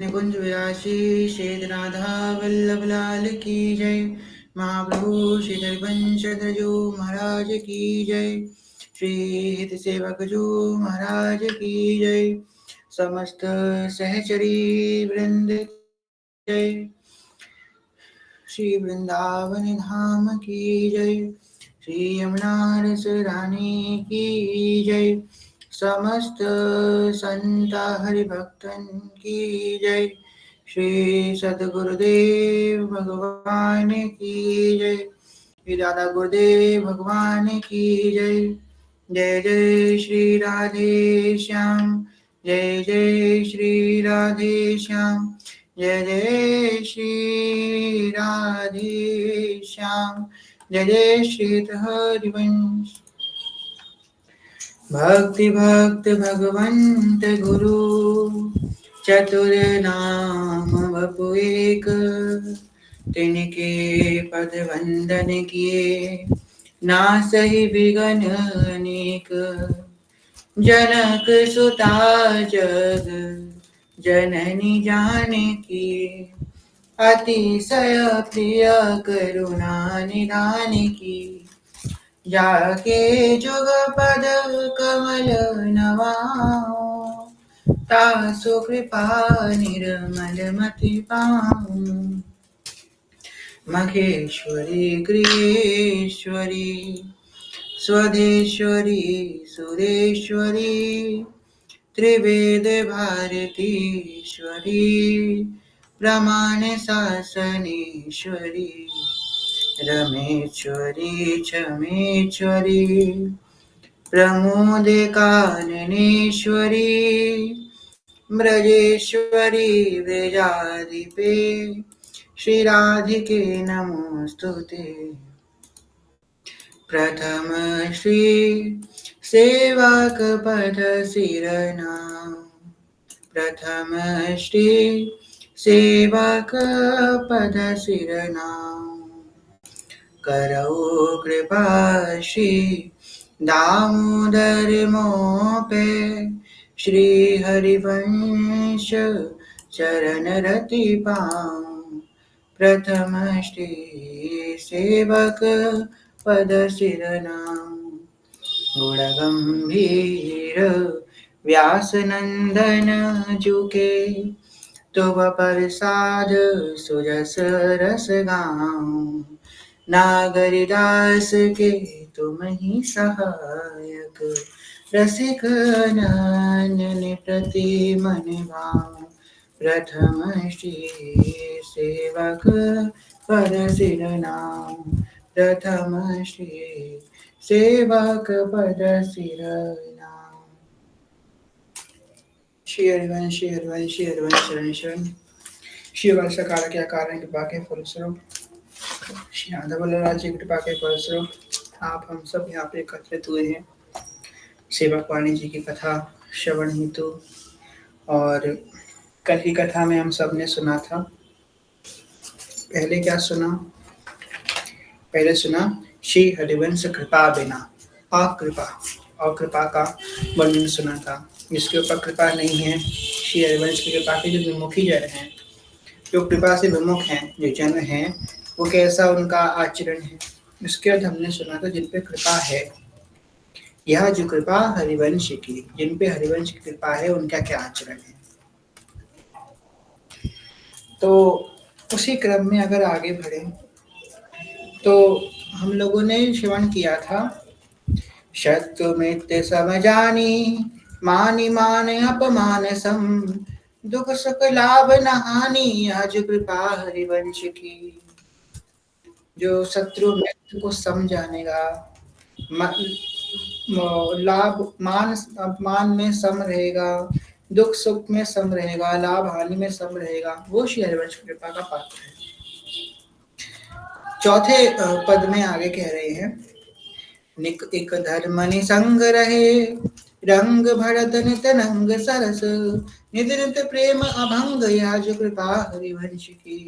निकुंज विलासी शेद राधा वल्लभ लाल की जय। महाप्रभु श्री हरिवंश जो महाराज की जय। श्री हित सेवक जो महाराज की जय। समस्त सहचरी वृंद जय। श्री वृंदावन धाम की जय। श्री यमुना रस रानी की जय। समस्त संत हरिभक्तन की जय। श्री सद्गुरुदेव भगवान की जय। श्री दादा गुरुदेव भगवान की जय। जय जय श्री राधे श्याम। जय जय श्री राधे श्याम। जय जय श्री राधे श्याम। जय जय श्री हरिवंश। भक्ति भक्त भगवंत गुरु चतुर नाम बपु एक। तिनके पद वंदन किए नासहि बिगन अनेक। जनक सुता जग जननी जानकी अतिशय प्रिय करुणा निधान की। जाके जुग पद कमल नवाओ तासु कृपा निर्मल मति पाऊं। महेश्वरी गृहेश्वरी स्वदेश्वरी सुरेश्वरी त्रिवेद भारतीश्वरी प्रमाण शासनेश्वरी रमेश्वरी क्षमेश्वरी प्रमोद काननेश्वरी ब्रजेश्वरी व्रजाधिपे श्री राधिके नमोस्तुते। प्रथम श्री सेवक पद सिरनाम। प्रथम श्री सेवक पद सिरनाम। करौ कृपा श्री दामोदर मोह पे श्री हरिवंश चरण रति पाऊं। प्रथम श्री सेवक पद सिरनाम। गुण गंभीर व्यास नंदन जुके तुम प्रसाद सुजस रस गाऊं। नागरिदास के तुम ही सहायक रसिक नंदन प्रति मन भाऊं। प्रथम श्री सेवक पद सिरनाम। प्रथम श्री सेवक पद सिरनाम। श्री हरिवंश श्री हरिवंश श्री हरिवंश शरण शरण। श्री वर्ष काल के कारण कृपा के फलस्वरूप श्री यादव जी की कृपा के फलस्वरूप आप हम सब यहाँ पे एकत्रित हुए हैं सेवक वाणी जी की कथा श्रवण हेतु। और कल की कथा में हम सब ने सुना था। पहले क्या सुना? पहले सुना श्री हरिवंश कृपा बिना अकृपा का वर्णन सुना था। जिसके ऊपर कृपा नहीं है, श्री हरिवंश की कृपा के जो विमुखी जन हैं, जो कृपा से विमुख हैं, जो जन हैं, वो कैसा उनका आचरण है, उसके बाद हमने सुना था जिन पे कृपा है। यह जो कृपा हरिवंश की, जिन पे हरिवंश की कृपा है, उनका क्या आचरण है। तो उसी क्रम में अगर आगे बढ़े तो हम लोगों ने श्रवण किया था शत्रु मित्र समजानी मानी मान अपमान सम दुख सुख लाभ न हानि आज कृपा हरिवंश की। जो शत्रु मित्र को समझानेगा, लाभ मान अपमान में सम रहेगा, दुख सुख में सम रहेगा, लाभ हानि में सम रहेगा, वो श्री हरिवंश कृपा का पात्र है। चौथे पद में आगे कह रहे हैं निक एक धर्म निसंग रहे रंग भरत नित नंग सरस नित नित प्रेम अभंग आज कृपा हरिवंश की।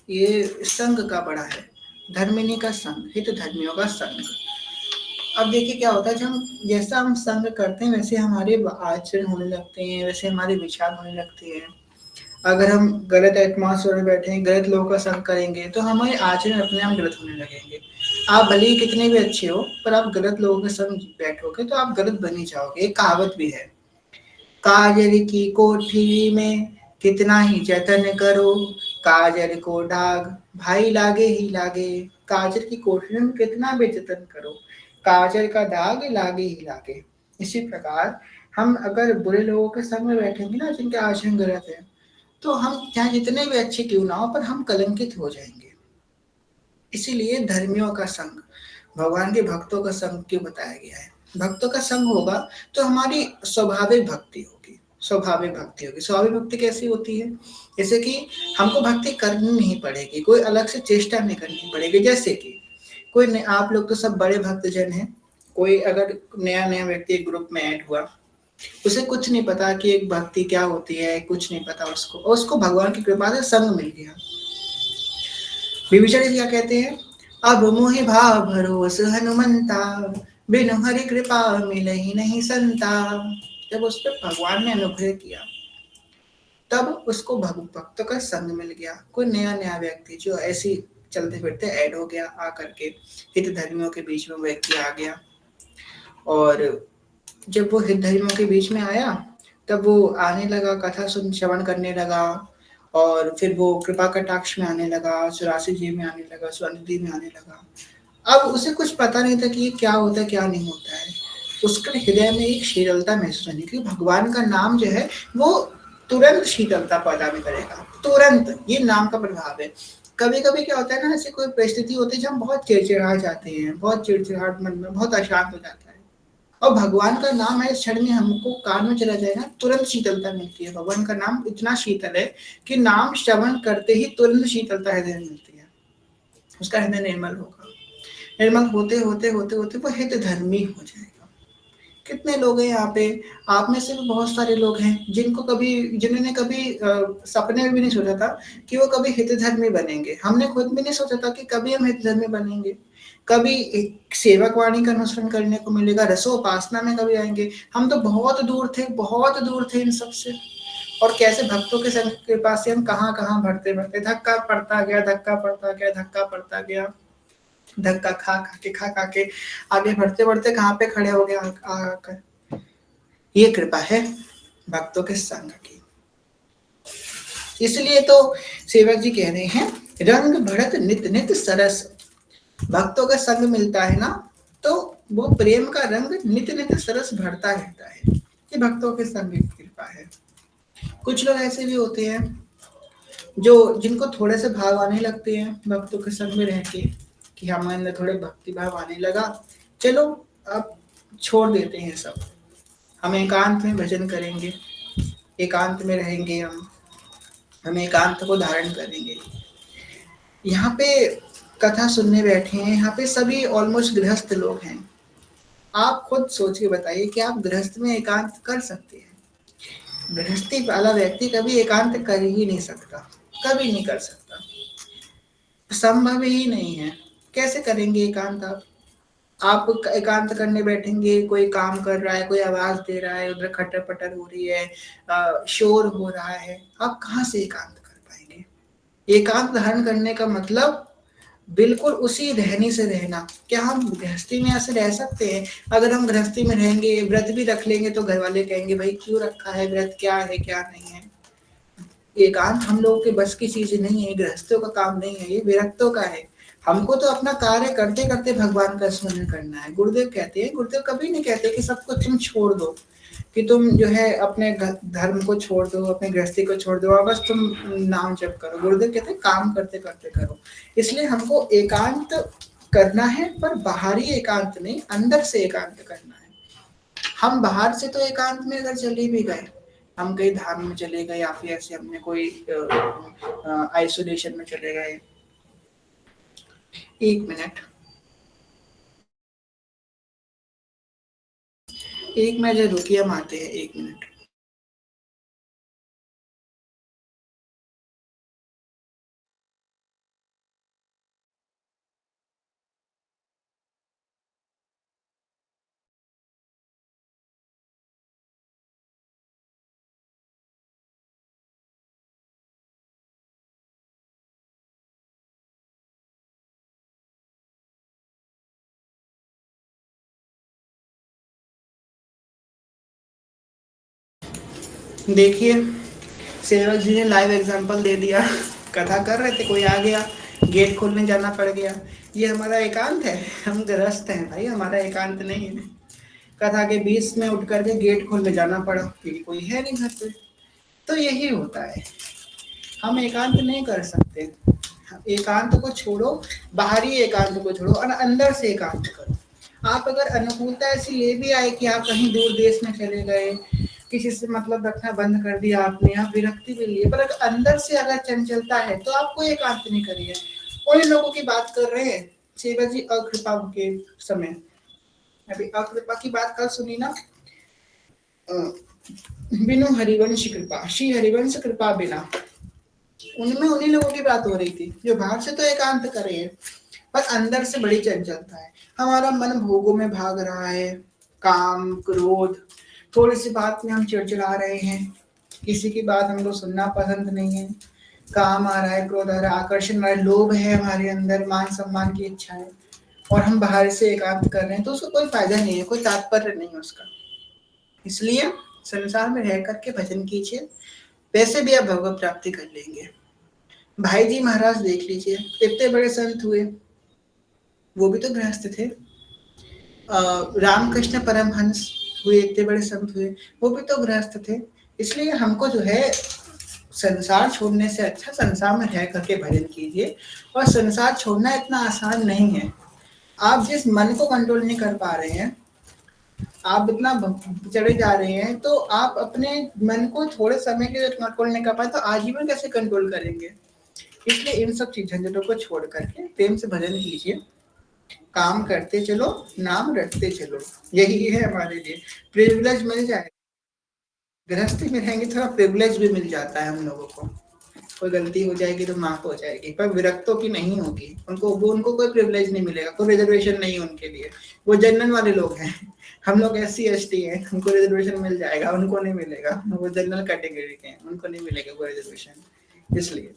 ये संग का बड़ा है, धर्मिनी का संग, हित धर्मियों का संग। अब देखिए क्या होता है, जब हम जैसा हम संग करते हैं वैसे हमारे आचरण होने लगते हैं, वैसे हमारे विचार होने लगते हैं। अगर हम गलत एटमॉस्फेयर में बैठे हैं, गलत लोगों का संग करेंगे तो हमारे आचरण अपने आप गलत होने लगेंगे। आप भले ही कितने भी अच्छे हो, पर आप गलत लोगों के संग बैठोगे तो आप गलत बन ही जाओगे। एक कहावत भी है, काजल की कोठरी में कितना ही जतन करो, काजल को दाग भाई लागे ही लागे। काजल की कोठरी में कितना भी जतन करो, काजल का दाग लागे ही लागे। इसी प्रकार हम अगर बुरे लोगों के संग में बैठेंगे ना, जिनके आचरण गलत है, तो हम चाहे जितने भी अच्छे क्यों ना हो, पर हम कलंकित हो जाएंगे। इसीलिए धर्मियों का संग, भगवान के भक्तों का संग क्यों बताया गया है? भक्तों का संग होगा तो हमारी स्वाभाविक भक्ति होगी। स्वाभाविक भक्ति होगी। स्वाभाविक भक्ति कैसी होती है? जैसे कि हमको भक्ति करनी नहीं पड़ेगी, कोई अलग से चेष्टा नहीं करनी पड़ेगी। जैसे कि आप लोग तो सब बड़े भक्तजन हैं, कोई अगर नया नया व्यक्ति एक ग्रुप में ऐड हुआ, उसे कुछ नहीं पता कि एक भक्ति क्या होती है, कुछ नहीं पता उसको, और उसको भगवान की कृपा से संग मिल गया। विभीषण जी क्या कहते हैं? अब मोहि भाव भरोस हनुमंता, बिनु हरि कृपा मिलहि नहीं संता। जब उस पर भगवान ने अनुग्रह किया, तब उसको भक्त का संग मिल गया। कोई नया नया व्यक्ति जो ऐसी चलते फिरते ऐड हो गया, आकर के हित धर्मियों के बीच में व्यक्ति आ गया, और जब वो हित धर्मियों के बीच में आया, तब वो आने लगा, कथा सुन श्रवण करने लगा, और फिर वो कृपा कटाक्ष में आने लगा, चौरासी जी में आने लगा, स्वनिधि में आने लगा। अब उसे कुछ पता नहीं था कि ये क्या होता है क्या नहीं होता है। उसके हृदय में एक शीतलता महसूस होनी, क्योंकि भगवान का नाम जो है वो तुरंत शीतलता पैदा भी करेगा, तुरंत। ये नाम का प्रभाव है। कभी कभी क्या होता है ना, ऐसी कोई परिस्थिति होती है जब हम बहुत चिड़चिड़ा जाते हैं, बहुत चिड़चिड़ाहट मन में, बहुत अशांत हो जाता है, और भगवान का नाम है, इस क्षण में हमको कान में चला जाएगा, तुरंत शीतलता मिलती है। भगवान का नाम इतना शीतल है कि नाम श्रवण करते ही तुरंत शीतलता हृदय में मिलती है। उसका हृदय निर्मल होगा। निर्मल होते होते होते होते वो हित धर्मी हो जाएगा। कितने लोग हैं यहाँ पे, आप में से भी बहुत सारे लोग हैं जिनको कभी, जिन्होंने कभी सपने में भी नहीं सोचा था कि वो कभी हित धर्मी बनेंगे। हमने खुद भी नहीं सोचा था कि कभी हम हित धर्मी बनेंगे, कभी एक सेवक वाणी का अनुसरण करने को मिलेगा, रसोपासना में कभी आएंगे। हम तो बहुत दूर थे, बहुत दूर थे इन सबसे, और कैसे भक्तों के संग कृपा से हम कहाँ कहाँ बढ़ते बढ़ते, धक्का पड़ता गया, धक्का पड़ता गया, धक्का पड़ता गया, धक्का खा खा के आगे बढ़ते बढ़ते कहाँ पे खड़े हो गए आकर। ये कृपा है भक्तों के संग की। इसलिए तो सेवक जी कह रहे हैं, रंग बढ़त नित नित सरस। भक्तों का संग मिलता है ना, तो वो प्रेम का रंग नित नित सरस बढ़ता रहता है। ये भक्तों के संग की कृपा है। कुछ लोग ऐसे भी होते हैं जो, जिनको थोड़े से भाव आने लगते हैं भक्तों के संग में रह के, कि हमारे अंदर थोड़े भक्ति भाव आने लगा, चलो अब छोड़ देते हैं सब, हम एकांत में भजन करेंगे, एकांत में रहेंगे, हम एकांत को धारण करेंगे। यहाँ पे कथा सुनने बैठे हैं, यहाँ पे सभी ऑलमोस्ट गृहस्थ लोग हैं। आप खुद सोच के बताइए कि आप गृहस्थ में एकांत कर सकते हैं? गृहस्थी वाला व्यक्ति कभी एकांत कर ही नहीं सकता, कभी नहीं कर सकता, संभव ही नहीं है। कैसे करेंगे एकांत आप एकांत करने बैठेंगे, कोई काम कर रहा है, कोई आवाज दे रहा है, उधर खटर पटर हो रही है, शोर हो रहा है, आप कहाँ से एकांत कर पाएंगे? एकांत धारण करने का मतलब बिल्कुल उसी रहनी से रहना। क्या हम गृहस्थी में ऐसे रह सकते हैं? अगर हम गृहस्थी में रहेंगे, व्रत भी रख लेंगे, तो घर वाले कहेंगे भाई क्यों रखा है व्रत, क्या है क्या नहीं है। एकांत हम लोगों के बस की चीज नहीं है, गृहस्थों का काम नहीं है, ये विरक्तों का है। हमको तो अपना कार्य करते करते भगवान का स्मरण करना है। गुरुदेव कहते हैं, गुरुदेव कभी नहीं कहते कि सब कुछ तुम छोड़ दो, कि तुम जो है अपने धर्म को छोड़ दो, अपने गृहस्थी को छोड़ दो और बस तुम नाम जप करो। गुरुदेव कहते हैं काम करते करते करो। इसलिए हमको एकांत करना है, पर बाहरी एकांत नहीं, अंदर से एकांत करना है। हम बाहर से तो एकांत में अगर चले भी गए, हम कहीं धाम में चले गए, या फिर ऐसे हमने कोई आइसोलेशन में चले गए। एक मिनट, एक मिनट रुकिए, हम आते हैं, एक मिनट। देखिए, सेवक जी ने लाइव एग्जांपल दे दिया। कथा कर रहे थे, कोई आ गया, गेट खोलने जाना पड़ गया। ये हमारा एकांत है? हम गृहस्थ हैं भाई, हमारा एकांत नहीं है। कथा के बीच में उठ करके गेट खोलने जाना पड़ा क्योंकि कोई है नहीं घर पे। तो यही होता है, हम एकांत नहीं कर सकते। एकांत को छोड़ो, बाहरी एकांत को छोड़ो और अंदर से एकांत करो। आप अगर अनुकूलता ऐसी ले भी आए कि आप कहीं दूर देश में चले गए, किसी से मतलब रखना बंद कर दिया आपने, आप विरक्ति भी लिए, पर अगर अंदर से अगर चंचलता है तो आपको एकांत नहीं करिए। उन लोगों की बात कर रहे हैं सेवा जी अकृपा के समय। अभी अकृपा की बात कल सुनी ना, बिनु हरिवंश कृपा, श्री हरिवंश कृपा बिना, उनमें उन्हीं लोगों की बात हो रही थी जो बाहर से तो एकांत करे हैं पर अंदर से बड़ी चंचलता है। हमारा मन भोगों में भाग रहा है, काम क्रोध, थोड़ी सी बात में हम चिड़चिड़ा रहे हैं, किसी की बात हमको सुनना पसंद नहीं है, काम आ रहा है, क्रोध आ रहा है, आकर्षण आ रहा है, लोभ है हमारे अंदर, मान सम्मान की इच्छा है, और हम बाहर से एकांत कर रहे हैं, तो उसका कोई फायदा नहीं है, कोई तात्पर्य नहीं है उसका। इसलिए संसार में रह करके भजन कीजिए, वैसे भी आप भगवत प्राप्ति कर लेंगे। भाई जी महाराज देख लीजिए, इतने बड़े संत हुए, वो भी तो गृहस्थ थे। रामकृष्ण परमहंस हुए, इतने बड़े संत हुए, वो भी तो गृहस्थ थे। इसलिए हमको जो है संसार छोड़ने से अच्छा संसार में रह करके भजन कीजिए। और संसार छोड़ना इतना आसान नहीं है। आप जिस मन को कंट्रोल नहीं कर पा रहे हैं, आप इतना चढ़े जा रहे हैं, तो आप अपने मन को थोड़े समय के लिए कंट्रोल नहीं कर पाए तो आजीवन कैसे कंट्रोल करेंगे। इसलिए इन सब झंझटों को छोड़ करके प्रेम से भजन कीजिए, काम करते चलो, नाम रटते चलो, यही है हमारे लिए। प्रिविलेज मिल जाए, गृहस्थी में रहेंगे थोड़ा प्रिविलेज भी मिल जाता है हम लोगों को, कोई गलती हो जाएगी तो माफ हो जाएगी, पर विरक्तों की नहीं होगी, उनको कोई प्रिविलेज नहीं मिलेगा, कोई रिजर्वेशन नहीं उनके लिए, वो जनरल वाले लोग हैं। हम लोग SC ST हैं, हमको रिजर्वेशन मिल जाएगा, उनको नहीं मिलेगा, वो जनरल कैटेगरी के हैं, उनको नहीं मिलेगा कोई रिजर्वेशन। इसलिए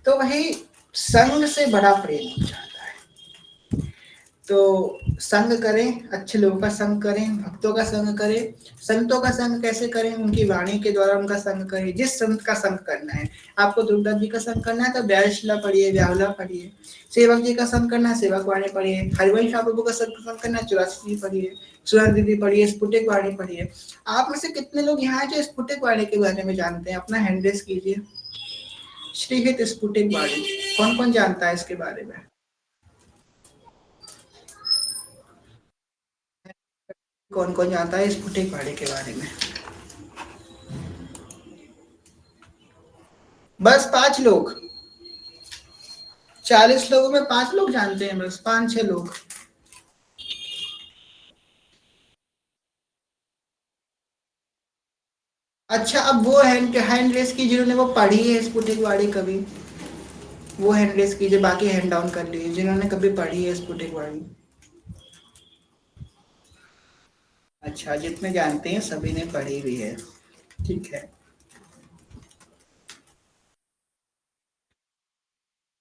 तो वही संग से बड़ा प्रेम हो जाता है। तो संग करें, अच्छे लोगों का संग करें, भक्तों का संग करें। संतों का संग कैसे करें? उनकी वाणी के द्वारा उनका संग करें। जिस संत का संग करना है, आपको दुर्लभ जी का संग करना है तो व्यासशिला पढ़िए, व्याहुला पढ़िए। सेवक जी का संग करना है, सेवक वाणी पढ़िए। हरिवंश प्रभु का संग करना है, 84 जी पढ़िए, सुरन दीदी पढ़िए, स्फुटिक वाणी पढ़िए। आप में से कितने लोग यहाँ है जो स्फुटिक वाणी के बारे में जानते हैं? अपना हैंड रेस कीजिए। श्रीहित स्फुटिक वाणी कौन कौन जानता है इसके बारे में? कौन कौन जानता है स्फुटिक वाणी के बारे में? बस 5 लोग, 40 लोगों में 5 लोग जानते हैं, बस 5-6 लोग। अच्छा, अब वो हैंड रेस की जिन्होंने वो पढ़ी है स्फुटिक वाणी कभी, वो हैंड रेस कीजिए, बाकी हैंड डाउन कर लीजिए जिन्होंने कभी पढ़ी है स्फुटिक वाणी। अच्छा, जितने जानते हैं सभी ने पढ़ी हुई है, ठीक है।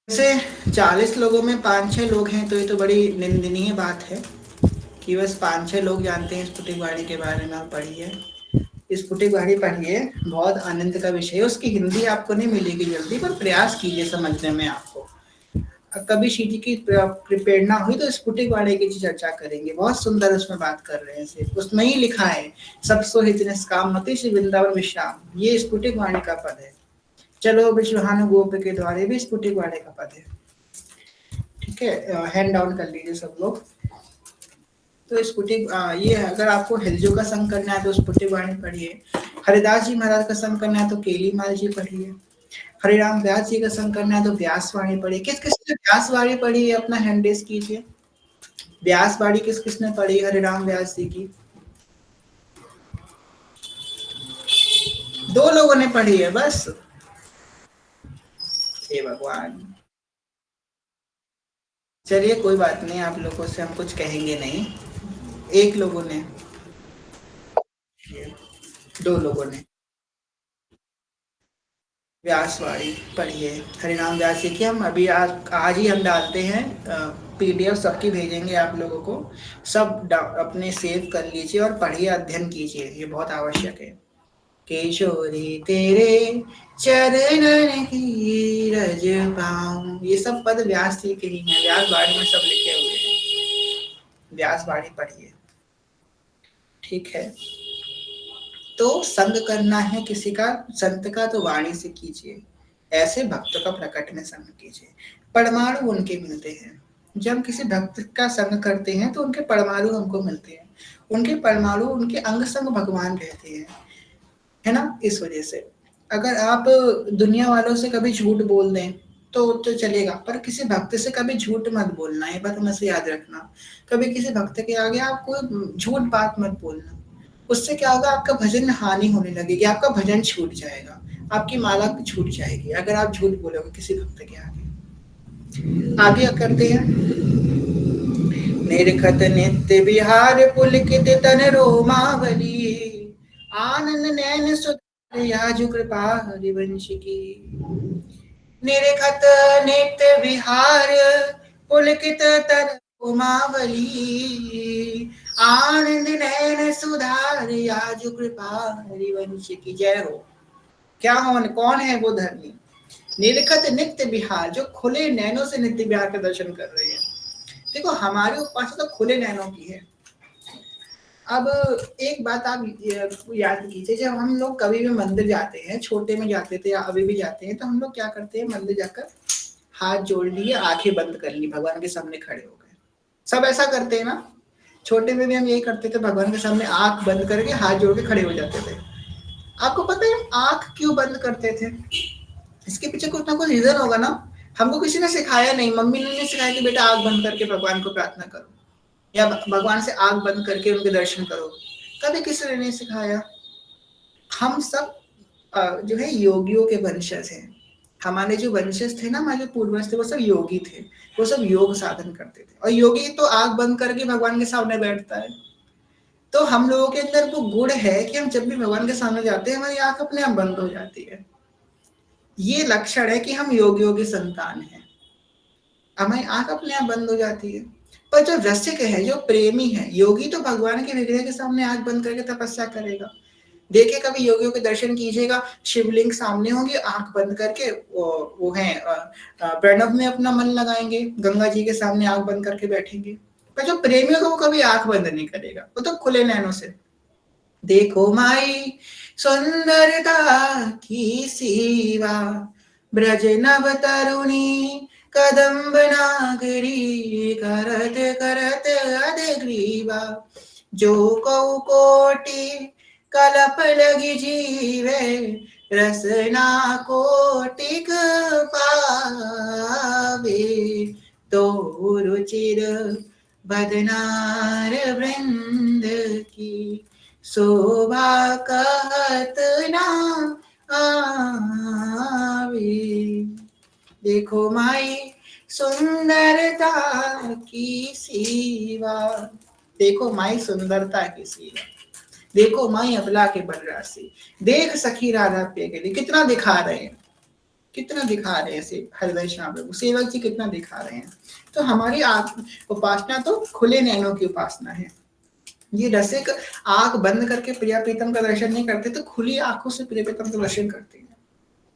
वैसे 40 लोगों में 5-6 लोग हैं तो ये तो बड़ी निंदनीय बात है कि बस 5-6 लोग जानते हैं स्फुटिक वाणी के बारे में। आप पढ़िए, स्फुटिक वाणी पढ़िए, बहुत आनंद का विषय है। उसकी हिंदी आपको नहीं मिलेगी जल्दी, पर प्रयास कीजिए समझने में। आपको कभी सीटी की प्रेरणा हुई तो स्फुटिक वाणी की चर्चा करेंगे, बहुत सुंदर उसमें बात कर रहे हैं। सिर्फ उसमें ही लिखा है सब सो हित निष्काम मति श्री वृंदावन विश्राम, ये स्फुटिक वाणी का पद है। चलो विश्वहानु गोप के द्वारे भी स्फुटिक वाणी का पद है, ठीक है। हैंड डाउन कर लीजिए सब लोग। तो स्फुटिक ये अगर आपको हिलजू का संग करना है तो स्फुटिक वाणी पढ़िए। हरिदास जी महाराज का संग करना है तो केली माल जी पढ़िए। हरिराम व्यास जी का संग करना है तो व्यास वाणी पढ़िए। किस किस ने व्यास वाणी पढ़ी है अपना हैंड रेस कीजिए। व्यास वाणी किस किस ने पढ़ी हरिराम व्यास जी की? 2 लोगों ने पढ़ी है बस। हे भगवान, चलिए कोई बात नहीं, आप लोगों से हम कुछ कहेंगे नहीं। 1 लोगों ने, 2 लोगों ने व्यासवाणी पढ़िए। हरिनाम व्यास जी की हम अभी आज ही हम डालते हैं, PDF सबकी भेजेंगे आप लोगों को। सब अपने सेव कर लीजिए और पढ़िए, अध्ययन कीजिए, ये बहुत आवश्यक है। किशोरी तेरे चरणन की रज पाऊं। ये सब पद व्यास जी के ही हैं, व्यास वाणी में सब लिखे हुए हैं, व्यास वाणी पढ़िए। ठीक है, तो संग करना है किसी का, संत का, तो वाणी से कीजिए, ऐसे भक्त का प्रकट में संग कीजिए। परमाणु उनके मिलते हैं, जब किसी भक्त का संग करते हैं तो उनके परमाणु हमको मिलते हैं, उनके परमाणु, उनके अंग संग भगवान रहते हैं, है ना। इस वजह से अगर आप दुनिया वालों से कभी झूठ बोल दें तो चलेगा, पर किसी भक्त से कभी झूठ मत बोलना, ये बात हमेशा याद रखना। कभी किसी भक्त के आगे आप कोई झूठ बात मत बोलना, उससे क्या होगा, आपका भजन हानि होने लगेगी, आपका भजन छूट जाएगा, आपकी माला छूट जाएगी अगर आप झूठ बोलोगे किसी भक्त के आगे। आगे करते हैं, निरखत नित्य विहार पुलकित तन रोमावली, आनंद नैन सुयाजु कृपा हरिवंश की। निरखत नित्य विहार पुलकित तन रोमावली, आनंद नैन सुधार याजु कृपा हरिवंश की। जय हो। क्या कौन है वो धर्मी? निरखत नित्य विहार, जो खुले नैनों से नित्य विहार का दर्शन कर रहे हैं। देखो हमारी उपासना तो खुले नैनों की है। अब एक बात आप याद कीजिए, जब हम लोग कभी भी मंदिर जाते हैं, छोटे में जाते थे या अभी भी जाते हैं, तो हम लोग क्या करते हैं, मंदिर जाकर हाथ जोड़ लिए, आंखें बंद कर ली, भगवान के सामने खड़े हो गए। सब ऐसा करते हैं ना, छोटे में भी हम यही करते थे, भगवान के सामने आंख बंद करके हाथ जोड़ के खड़े हो जाते थे। आपको पता है आंख क्यों बंद करते थे? इसके पीछे कुछ ना कुछ रीजन होगा ना। हमको किसी ने सिखाया नहीं, मम्मी ने नहीं सिखाया कि बेटा आंख बंद करके भगवान को प्रार्थना करो या भगवान से आंख बंद करके उनके दर्शन करो, कभी किसी ने नहीं सिखाया। हम सब जो है योगियों के वंशज हैं। हमारे जो वंशज थे ना, हमारे पूर्वज थे, वो सब योगी थे, वो सब योग साधन करते थे। और योगी तो आंख बंद करके भगवान के सामने बैठता है। तो हम लोगों के अंदर वो गुण है कि हम जब भी भगवान के सामने जाते हैं, हमारी आंख अपने आप बंद हो जाती है। ये लक्षण है कि हम योगियों की संतान हैं, हमारी आंख अपने आप बंद हो जाती है। पर जो रसिक है, जो प्रेमी है, योगी तो भगवान के विग्रह के सामने आंख बंद करके तपस्या करेगा। देखिए कभी योगियों के दर्शन कीजिएगा, शिवलिंग सामने होंगे, आंख बंद करके वो है प्रणव में अपना मन लगाएंगे, गंगा जी के सामने आंख बंद करके बैठेंगे। पर जो प्रेमी होगा वो कभी आंख बंद नहीं करेगा, वो तो खुले नैनों से। देखो माई सुंदरता की सीवा, ब्रज नव तरुणी कदम्ब नागरी, करत करत अधग्रीवा, जो कौ कोटि कलप लगी जीवे, रसना कोटिक पावे, तो रुचिर बदनार वृंद की, शोभा कहत ना आवे। देखो माई सुंदरता की सीवा, देखो माई सुंदरता की सीवा, देखो माई अबला के बलरासी, देख सखी राधा पे के लिए कितना दिखा रहे हैं, कितना दिखा रहे हैं हृदय श्याम प्रभु सेवक जी, कितना दिखा रहे हैं। तो हमारी उपासना तो खुले नैनों की उपासना है। ये रसिक आंख बंद करके प्रिया प्रीतम का दर्शन नहीं करते, तो खुली आंखों से प्रिया प्रीतम का दर्शन करते हैं।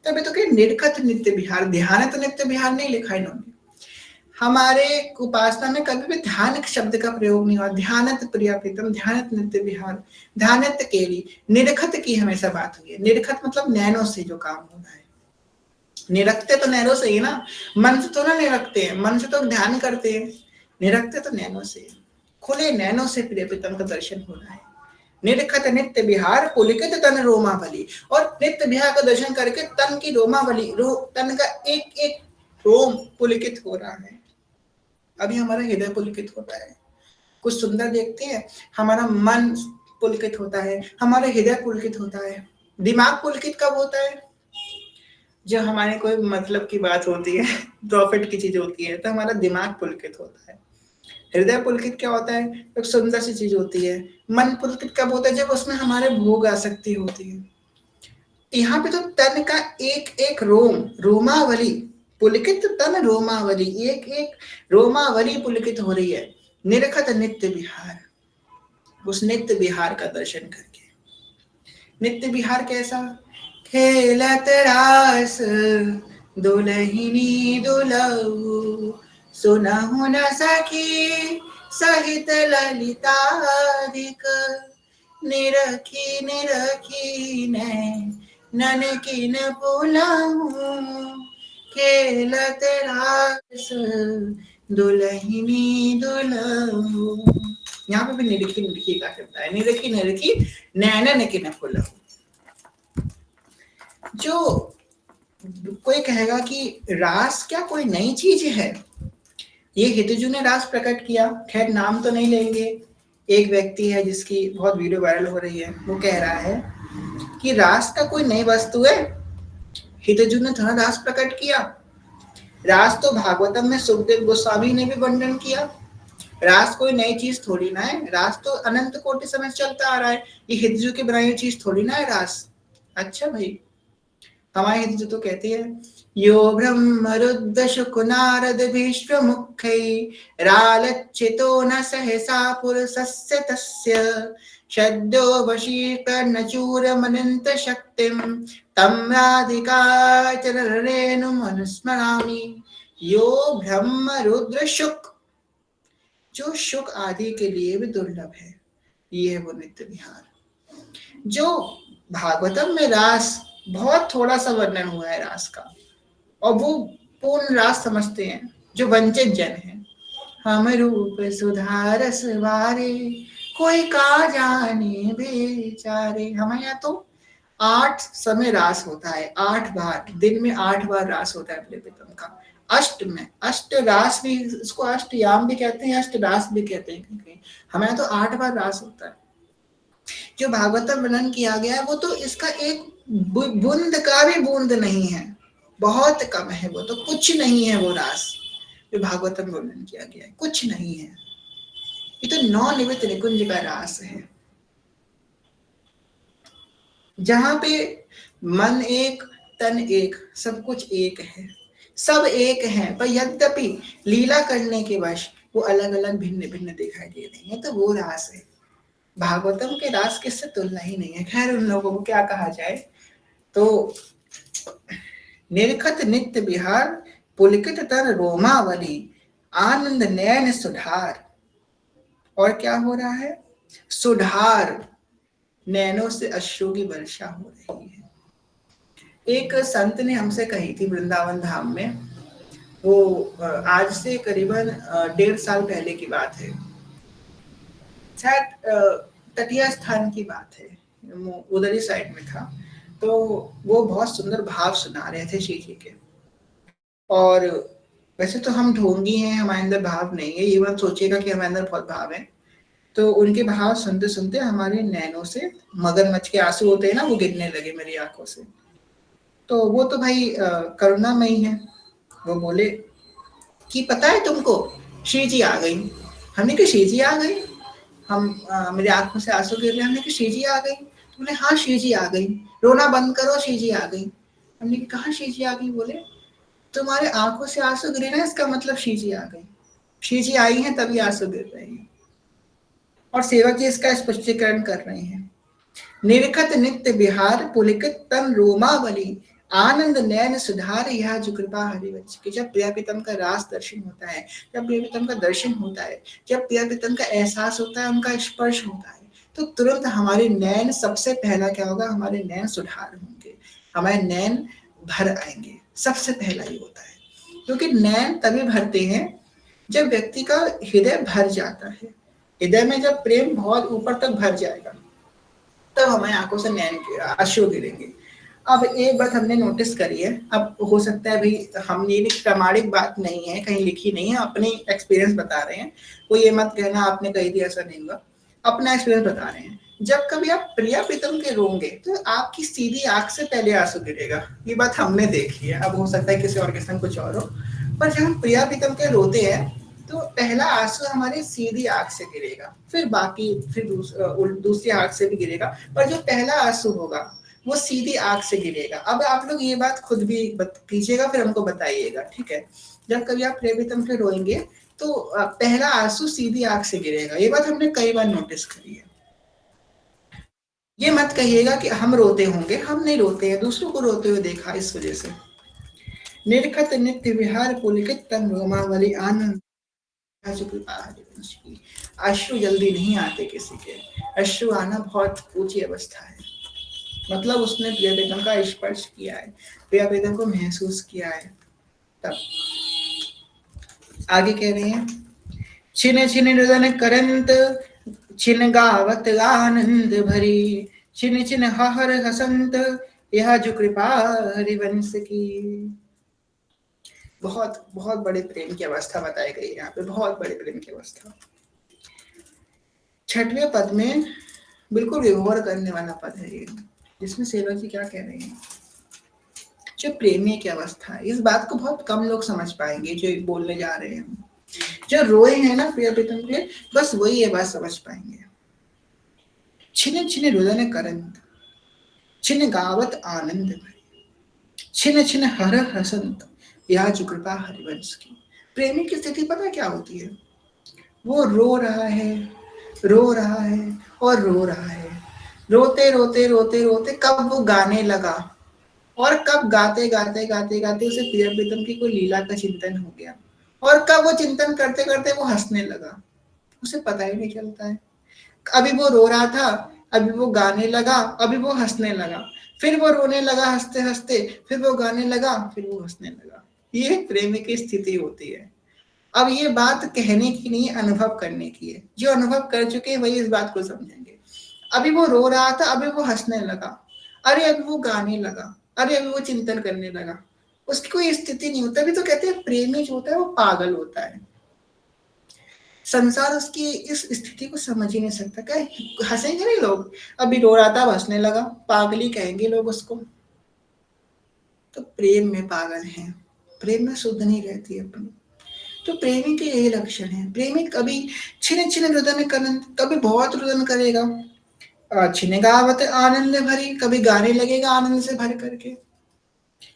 तभी तो क्या निर्खत नित्य विहार, ध्यान तो नित्य विहार नहीं लिखा इन्होंने। हमारे उपासना में कभी भी ध्यान शब्द का प्रयोग नहीं हुआ। ध्यानत प्रिया प्रीतम, ध्यानत नित्य विहार, ध्यानत केली, निरखत की हमेशा बात हुई है। निरखत मतलब नैनों से जो काम हो रहा है, निरखते तो नैनों से ही ना, मन से तो ना निरखते हैं, मन से तो ध्यान करते हैं, निरखते तो नैनों से। खुले नैनों से प्रिय प्रीतम का दर्शन हो रहा है। निरखत नित्य विहार पुलकित तन रोमावली, और नित्य विहार का दर्शन करके तन की रोमावली, तन का एक एक रोम पुलकित हो रहा है। अभी हमारा हृदय पुलकित होता है, कुछ सुंदर देखते हैं, हमारा मन पुलकित होता है, हमारा हृदय पुलकित होता है। दिमाग पुलकित कब होता है? जब हमारे कोई मतलब की बात होती है, प्रॉफिट की चीज होती है, तो हमारा दिमाग पुलकित होता है। हृदय पुलकित क्या होता है? एक सुंदर सी चीज होती है। मन पुलकित कब होता है? जब उसमें हमारे भोग आसक्ति होती है। यहाँ पे तो तन का एक एक रोम, रोमावली पुलकित, तन रोमावली, एक एक रोमावली पुलकित हो रही है। निरखत नित्य विहार, उस नित्य विहार का दर्शन करके नित्य विहार कैसा? खेलत रास दुलहिनी दुलहु, सुनहु न सखी सहित ललितादिक, निरखी निरखी नैनन किन बोलहु, खेलत रास दुलहिनी दुलहु। यहाँ पे भी निरखी निरखी का शब्द है, निरखी निरखी नैनन किन बोलहु। जो कोई कहेगा कि रास क्या कोई नई चीज है? ये हितजू ने रास प्रकट किया, खैर नाम तो नहीं लेंगे। एक व्यक्ति है जिसकी बहुत वीडियो वायरल हो रही है, वो कह रहा है कि रास का कोई नई वस्तु है, हितजू ने थोड़ा रास प्रकट किया। रास तो भागवतम में सुखदेव गोस्वामी ने भी वर्णन किया। रास कोई नई चीज थोड़ी ना है, रास तो अनंत कोटि समय चलता आ रहा है, ये हितजू की बनाई हुई चीज थोड़ी ना है रास। अच्छा भाई, हमारे हितजू तो कहते हैं यो ब्रह्म रुद्र शुक नारद भीष्म मुख्यै रालच्चितो न सहसा पुरुषस्य तस्य शद्यो वशीकर्ण चूरमनंत शक्तिम तम राधिकाचरणरेणु मनुस्मरामि। यो ब्रह्म रुद्र शुक, जो शुक आदि के लिए भी दुर्लभ है, ये है वो नित्य विहार। जो भागवतम में रास बहुत थोड़ा सा वर्णन हुआ है रास का, और वो पूर्ण रास समझते हैं जो वंचित जन है। हम रूप सुधारस वारे कोई का जाने बेचारे। हमारे यहाँ तो 8 समय रास होता है, 8 बार, दिन में 8 बार रास होता है प्रियतम का। अष्ट में, अष्ट रास भी, इसको अष्टयाम भी कहते हैं, अष्ट रास भी कहते हैं। हमारे यहाँ तो 8 बार रास होता है। जो भागवतम वर्णन किया गया है वो तो इसका एक बूंद का भी बूंद नहीं है, बहुत कम है, वो तो कुछ नहीं है वो रास जो भागवतम वर्णन किया गया है, कुछ नहीं है। ये तो 9 निमित्त निकुंज का रास है, जहां पे मन एक, तन एक, सब कुछ एक है, सब एक है, पर यद्यपि लीला करने के वश वो अलग अलग भिन्न भिन्न दिखाई दे रही है, तो वो रास है। भागवतम के रास किससे तुलना ही नहीं है। खैर उन लोगों को क्या कहा जाए। तो निरखत नित्य विहार पुलकित तर रोमावली आनंद नयन सुधार। और क्या हो रहा है? सुधार, नैनों से अश्रु की वर्षा हो रही है। एक संत ने हमसे कही थी वृंदावन धाम में, वो आज से करीबन 1.5 साल पहले की बात है, शायद तटीय स्थान की बात है, उधर ही साइड में था। तो वो बहुत सुंदर भाव सुना रहे थे श्री जी के, और वैसे तो हम ढोंगी हैं, हमारे अंदर भाव नहीं है, ये मत सोचिएगा कि हमारे अंदर बहुत भाव है। तो उनके भाव सुनते सुनते हमारे नैनों से मगरमच्छ के आंसू होते हैं ना, वो गिरने लगे मेरी आंखों से। तो वो तो भाई करुणामयी है। वो बोले कि पता है तुमको, श्री जी आ गई। हमने कहा श्री जी आ गई? मेरी आंखों से आंसू गिर रहे, हमने कहा श्री जी आ गई? बोले हाँ श्री जी आ गई, रोना बंद करो, श्री जी आ गई। हमने कहा श्री जी आ गई? बोले तुम्हारे आंखों से आंसू गिरे ना, इसका मतलब श्री जी आ गई, श्री जी आई हैं तभी आंसू गिर रहे हैं। और सेवक जी इसका स्पष्टीकरण कर रहे हैं। निरखत नित्य विहार पुलकित तन रोमावली आनंद नयन सुधार, यह जो कृपा हरिवंश की। जब प्रिया प्रीतम का रास दर्शन होता है, जब प्रिया प्रीतम का दर्शन होता है, जब प्रिया प्रीतम का एहसास होता है, उनका स्पर्श होता है, तो तुरंत हमारे नयन, सबसे पहला क्या होगा, हमारे नयन सुधार होंगे, हमारे नयन भर आएंगे। सबसे पहला ये होता है, क्योंकि नयन तभी भरते हैं जब व्यक्ति का हृदय भर जाता है। हृदय में जब प्रेम बहुत ऊपर तक भर जाएगा, तब हमारे आंखों से नैन अश्रु गिरेंगे। अब एक बात हमने नोटिस करी है, अब हो सकता है भाई हम ये प्रामाणिक बात नहीं है, कहीं लिखी नहीं है, अपने एक्सपीरियंस बता रहे हैं, कोई ये मत कहना आपने कही थी, ऐसा नहीं हुआ, अपना एक्सपीरियंस बता रहे हैं। जब कभी आप प्रिया प्रीतम के रोंगे तो आपकी सीधी आंख से पहले आंसू गिरेगा, ये बात हमने देखी है। अब हो सकता है किसी और के संग कुछ और हो, पर जब हम प्रिया प्रीतम के रोते हैं तो पहला आंसू हमारी सीधी आंख से गिरेगा, फिर बाकी, फिर दूसरी आंख से भी गिरेगा, पर जो पहला आंसू होगा वो सीधी आंख से गिरेगा। अब आप लोग ये बात खुद भी कीजिएगा, फिर हमको बताइएगा, ठीक है? जब कभी आप प्रिया प्रीतम के रोएंगे तो पहला आंसू सीधी आंख से गिरेगा, ये बात हमने कई बार नोटिस करी है। ये मत कहिएगा कि हम रोते होंगे, हम नहीं रोते हैं, दूसरों को रोते हुए देखा इस वजह से। निर्खत नित्य विहार पुलकित तन रोमावली आनंद अश्रु जल्दी नहीं आते किसी के, अश्रु आना बहुत ऊंची अवस्था है। मतलब उसने प्रिय प्रीतम का स्पर्श किया है, प्रिय प्रीतम को महसूस किया है। तब आगे कह रहे हैं, छिन छिन रुदन करंत छिन गावत आनंद भरी, छिन छिन हर हसंत यह जो कृपा हरिवंश की। बहुत बहुत बड़े प्रेम की अवस्था बताई गई है यहाँ पे, बहुत बड़े प्रेम की अवस्था। छठवें पद में बिल्कुल विभोर करने वाला पद है ये, जिसमें सेवक जी क्या कह रहे हैं, जो प्रेमी की अवस्था है, इस बात को बहुत कम लोग समझ पाएंगे जो बोलने जा रहे हैं। जो रोए हैं ना प्रिय प्रीतम के लिए, बस वही ये बात समझ पाएंगे। छिन छिन रुदन करंत छिन गावत आनंद भरी, छिन छिन हर हसंत या जो कृपा हरिवंश की। प्रेमी की स्थिति पता क्या होती है, वो रो रहा है, रो रहा है और रो रहा है, रोते रोते रोते रोते कब वो गाने लगा, और कब गाते गाते गाते गाते उसे प्रिय प्रीतम की कोई लीला का चिंतन हो गया, और कब वो चिंतन करते करते वो हंसने लगा, उसे पता ही नहीं चलता है। अभी वो रो रहा था, अभी वो गाने लगा, अभी वो हंसने लगा, फिर वो रोने लगा हंसते हंसते, फिर वो गाने लगा, फिर वो हंसने लगा। ये प्रेमी की स्थिति होती है। अब ये बात कहने की नहीं, अनुभव करने की है। जो अनुभव कर चुके हैं वही इस बात को समझेंगे। अभी वो रो रहा था, अभी वो हंसने लगा, अरे अभी वो गाने लगा, अरे अभी वो चिंतन करने लगा, उसकी कोई स्थिति नहीं होती। अभी तो कहते हैं प्रेमी जो होता है वो पागल होता है, संसार उसकी इस स्थिति को समझ ही नहीं सकता। क्या हंसेंगे नहीं लोग, अभी रो रहा था हंसने लगा, पागल ही कहेंगे लोग उसको। तो प्रेम में पागल है, प्रेम में शुद्ध नहीं रहती अपनी। तो प्रेमी के यही लक्षण है। प्रेमी कभी छिन छिन रुदन करन, कभी बहुत रुदन करेगा, छिन गावत आनंद भरी, कभी गाने लगेगा आनंद से भर करके,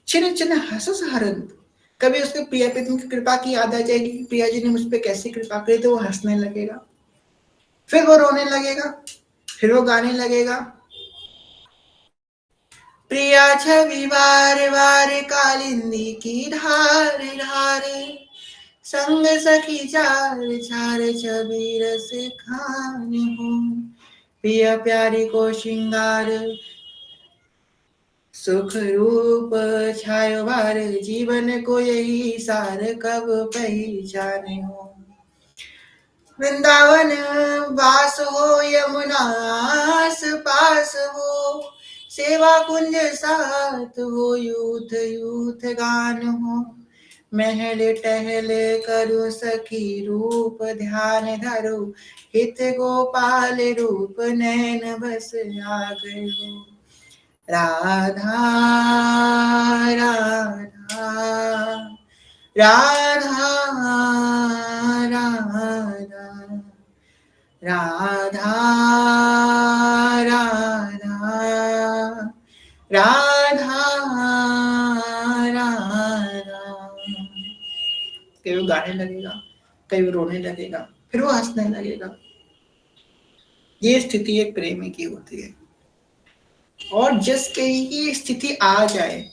छिन छिन हसस हरंत, कभी उसके प्रिय प्रीतम की कृपा की याद आ जाएगी, प्रिया जी ने मुझ पर कैसी कृपा करी, तो वो हंसने लगेगा, फिर वो रोने लगेगा, फिर वो गाने लगेगा। प्रिया छवि बार बार कालिंदी की धार धार, संग सखी चार चार छवि रस खान हो, प्रिय प्यारी को श्रृंगार सुख रूप छायो बार, जीवन को यही सार कब पहचाने हो। वृंदावन वास हो यमुना पास हो, सेवा कुंज साथ हो, यूथ यूथ गान हो, महल टहल करो सखी रूप ध्यान धरो, हित गोपाल रूप नैन बस आ गयो, राधा राधा राधा राधा राधा राधा राधा राधा। कहीं वो गाने लगेगा, कहीं वो रोने लगेगा, फिर वो हंसने लगेगा। ये स्थिति एक प्रेमी की होती है। और जिसकी ये स्थिति आ जाए,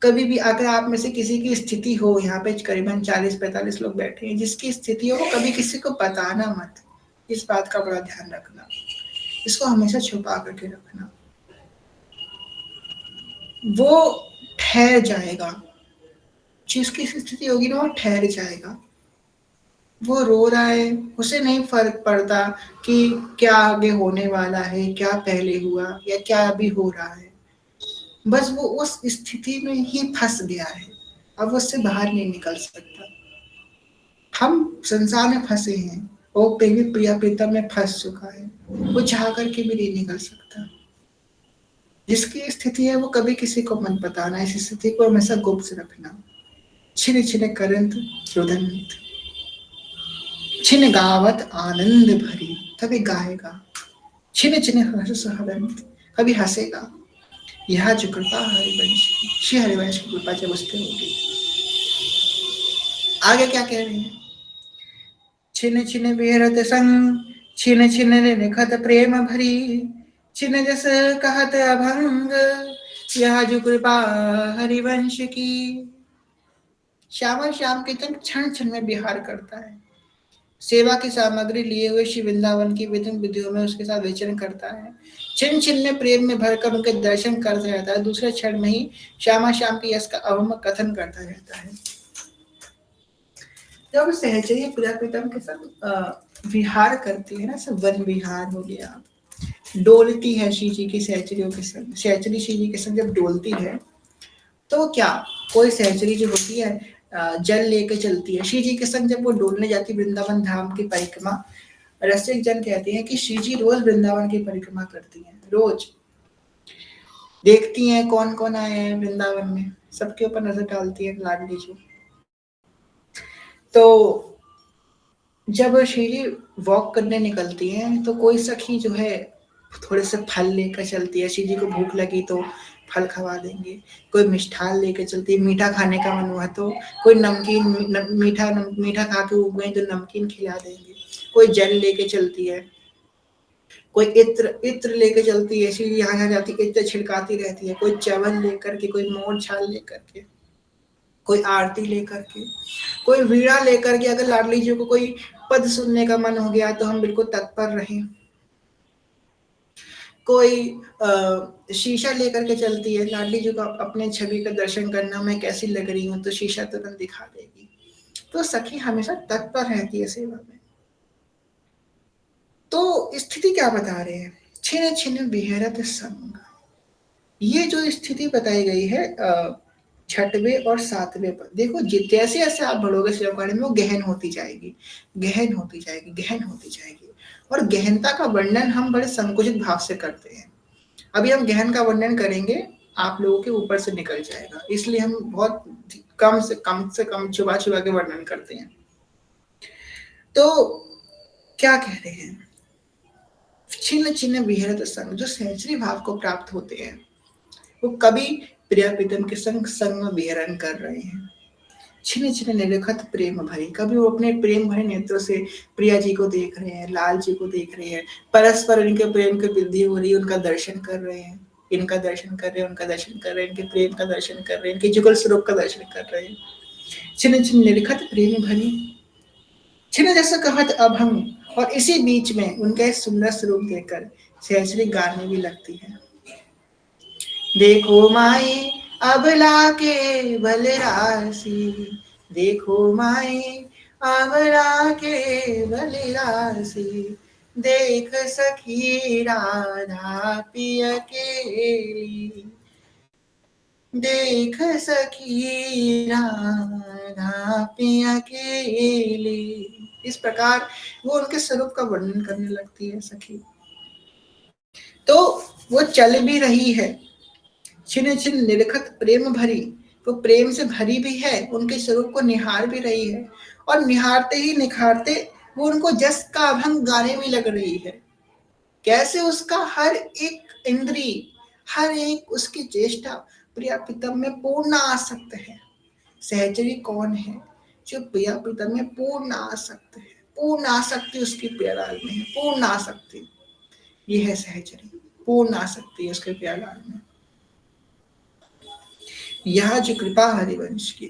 कभी भी अगर आप में से किसी की स्थिति हो, यहाँ पे करीबन 40-45 लोग बैठे हैं, जिसकी स्थिति हो, वो कभी किसी को बताना मत। इस बात का बड़ा ध्यान रखना, इसको हमेशा छुपा करके रखना। वो ठहर जाएगा, जिसकी स्थिति होगी ना वो ठहर जाएगा। वो रो रहा है, उसे नहीं फर्क पड़ता कि क्या आगे होने वाला है, क्या पहले हुआ या क्या अभी हो रहा है, बस वो उस स्थिति में ही फंस गया है, अब वो उससे बाहर नहीं निकल सकता। हम संसार में फंसे हैं, वो प्रेमी प्रिया प्रीतम में फंस चुका है, वो चाह करके भी नहीं निकल सकता। जिसकी स्थिति है वो कभी किसी को मत बताना, इस स्थिति को हमेशा गुप्त रखना। छिन छिन करंत रुदंत, छिन गावत आनंद भरी, कभी गाएगा, छिन छिन हर्ष हरंत, कभी हंसेगा। यह जो कृपा हरिवंश की, श्री हरिवंश की कृपा जब उस पर होगी। आगे क्या कह रहे हैं, छिन छिन विहरत संग, छिन छिन निखत प्रेम भरी, छिन जस कहत अभंग, यह जो कृपा हरिवंश की। श्यामा श्याम कीर्तन क्षण क्षण में विहार करता है। सेवा की सामग्री लिए हुए श्री वृंदावन की विभिन्न विधियों में उसके साथ विचरण करता है। छिन छिन में प्रेम में भरकर उनके दर्शन करता रहता है। दूसरे क्षण में ही श्यामा श्याम की यश का अवम कथन करता रहता है। जब सहचरी प्रिया प्रीतम के साथ विहार करती है ना, सब वन विहार हो गया, डोलती है श्री जी की सहचरियों के संग, सहचरी श्री जी के संग जब डोलती है तो क्या, कोई सहचरी जो होती है जल लेके चलती है श्री जी के संग, जब वो डोलने जाती वृंदावन धाम की परिक्रमा, रसिक जन कहते हैं कि श्री जी रोज वृंदावन की परिक्रमा करती हैं, रोज देखती हैं कौन कौन आए हैं वृंदावन में, सबके ऊपर नजर डालती है लाडली जी। तो जब श्री जी वॉक करने निकलती हैं तो कोई सखी जो है थोड़े से फल लेकर चलती है, श्री जी को भूख लगी तो फल खवा देंगे, कोई मिष्ठान लेकर चलती है, मीठा खाने का मन हुआ तो कोई नमकीन मीठा खा के उग गए तो नमकीन खिला देंगे, कोई जल लेके चलती है, कोई इत्र इत्र लेके चलती है, श्री यहाँ यहाँ जाती इत्र छिड़काती रहती है, कोई च्यवन लेकर के, कोई मोर छाल लेकर के, कोई आरती लेकर के, कोई वीणा लेकर के, अगर लाडली जी को कोई पद सुनने का मन हो गया तो हम बिल्कुल तत्पर रहें, कोई शीशा लेकर के चलती है, लाडली जी को अपने छवि का दर्शन करना, मैं कैसी लग रही हूँ, तो शीशा तुरंत दिखा देगी। तो सखी हमेशा तत्पर रहती है सेवा में। तो स्थिति क्या बता रहे हैं, छिन छिन बिहरत संग, ये जो स्थिति बताई गई है छठवें और सातवें पर, देखो जैसे जैसे आप बढ़ोगे शिववाणी में वो गहन होती जाएगी, गहन होती जाएगी, गहन होती जाएगी, और गहनता का वर्णन हम बड़े संकुचित भाव से करते हैं। अभी हम गहन का वर्णन करेंगे, आप लोगों के ऊपर से निकल जाएगा, इसलिए हम बहुत कम छुपा छुपा के वर्णन करते हैं। तो क्या कह रहे हैं, छिन्न छिन्न विहरत संग, जो सहचरी भाव को प्राप्त होते हैं वो कभी प्रिया प्रीतम के संग संग में विहरण कर रहे हैं। छिन्न छिन्न निरखत प्रेम भरी, कभी वो अपने प्रेम भरे नेत्रों से प्रिया जी को देख रहे हैं, लाल जी को देख रहे हैं, परस्पर इनके प्रेम की वृद्धि हो रही है, उनका दर्शन कर रहे हैं, इनका दर्शन कर रहे हैं, उनका दर्शन कर रहे हैं, इनके प्रेम का दर्शन कर रहे हैं, इनके जुगल स्वरूप का दर्शन कर रहे हैं। छिन्न छिन्न निरखत प्रेम भरी, छिन्न जैसा कहत अभंग, और इसी बीच में उनका एक सुंदर स्वरूप देखकर सहचरी गाने भी लगती है। देखो माई अबला के बलरासी, देखो माई अबला के बलरासी, देख सखी राधा पिया केली, देख सखी राधा पिया केली। इस प्रकार वो उनके स्वरूप का वर्णन करने लगती है सखी। तो वो चल भी रही है, छिन छिन निरखत प्रेम भरी, वो प्रेम से भरी भी है, उनके स्वरूप को निहार भी रही है, और निहारते ही निखारते वो उनको जस का अभंग गाने भी लग रही है। कैसे उसका हर एक इंद्री, हर एक उसकी चेष्टा प्रिया प्रीतम में पूर्ण आसक्त है। सहचरी कौन है, जो प्रिया प्रीतम में पूर्ण आसक्त है, पूर्ण आसक्ति उसकी प्यालाल में है, पूर्ण आसक्ति, ये है सहचरी, पूर्ण आसक्ति है उसके प्यालाल में। यह जो कृपा हरिवंश की,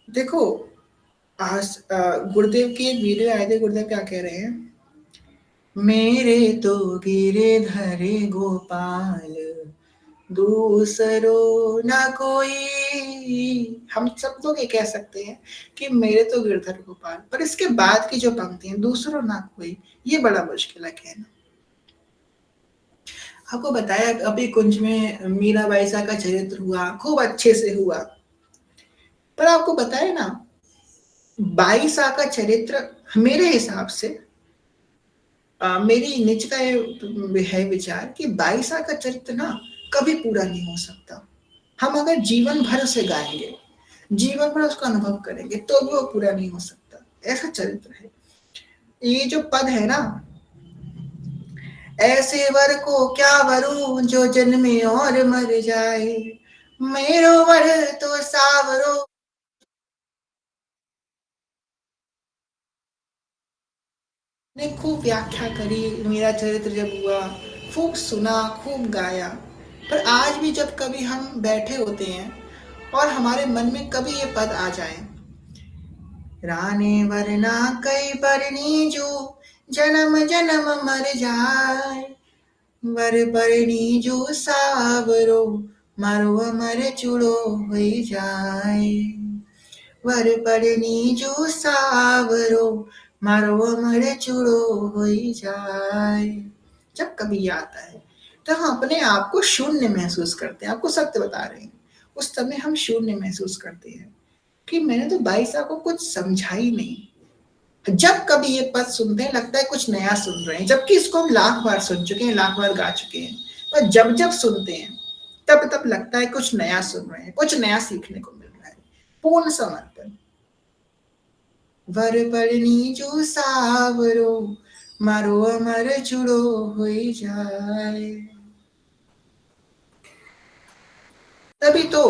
देखो आज गुरुदेव की एक वीडियो आए थे, गुरुदेव क्या कह रहे हैं, मेरे तो गिरधर गोपाल दूसरो ना कोई, हम सब लोग ये कह सकते हैं कि मेरे तो गिरधर गोपाल, पर इसके बाद की जो पंक्ति है दूसरो ना कोई, ये बड़ा मुश्किल है कहना। आपको बताया अभी कुंज में मीराबाई सा का चरित्र हुआ, खूब अच्छे से हुआ, पर आपको बताया ना बाईसा का चरित्र मेरे हिसाब से मेरी निज का है विचार कि बाईसा का चरित्र ना कभी पूरा नहीं हो सकता। हम अगर जीवन भर से गाएंगे, जीवन भर उसका अनुभव करेंगे तो भी वो पूरा नहीं हो सकता, ऐसा चरित्र है। ये जो पद है ना, ऐसे वर को क्या वरू जो जन्मे और मर जाए, मेरो वर तो सावरो ने खूब व्याख्या करी, मेरा चरित्र जब हुआ, खूब सुना, खूब गाया। पर आज भी जब कभी हम बैठे होते हैं और हमारे मन में कभी ये पद आ जाए, राने वरना कई बरनी जो, जन्म जन्म मर जाए, वर परनी जो सावरो, मरो अमर चूड़ो होई जाए, वर परनी जो सावरो, मरो अमर चूड़ो होई जाए। जब कभी ये आता है तो हम अपने आप को शून्य महसूस करते हैं। आपको सत्य बता रहे हैं, उस समय हम शून्य महसूस करते हैं कि मैंने तो भाई साहब को कुछ समझा ही नहीं। जब कभी ये पद सुनते हैं लगता है कुछ नया सुन रहे हैं, जबकि इसको हम लाख बार सुन चुके हैं, लाख बार गा चुके हैं। पर जब जब सुनते हैं तब तब लगता है कुछ नया सुन रहे हैं, कुछ नया सीखने को मिल रहा है। पूर्ण समर्पण। वर पड़नी जो सावरो, मारो अमर जुड़ो होई जाए। तभी तो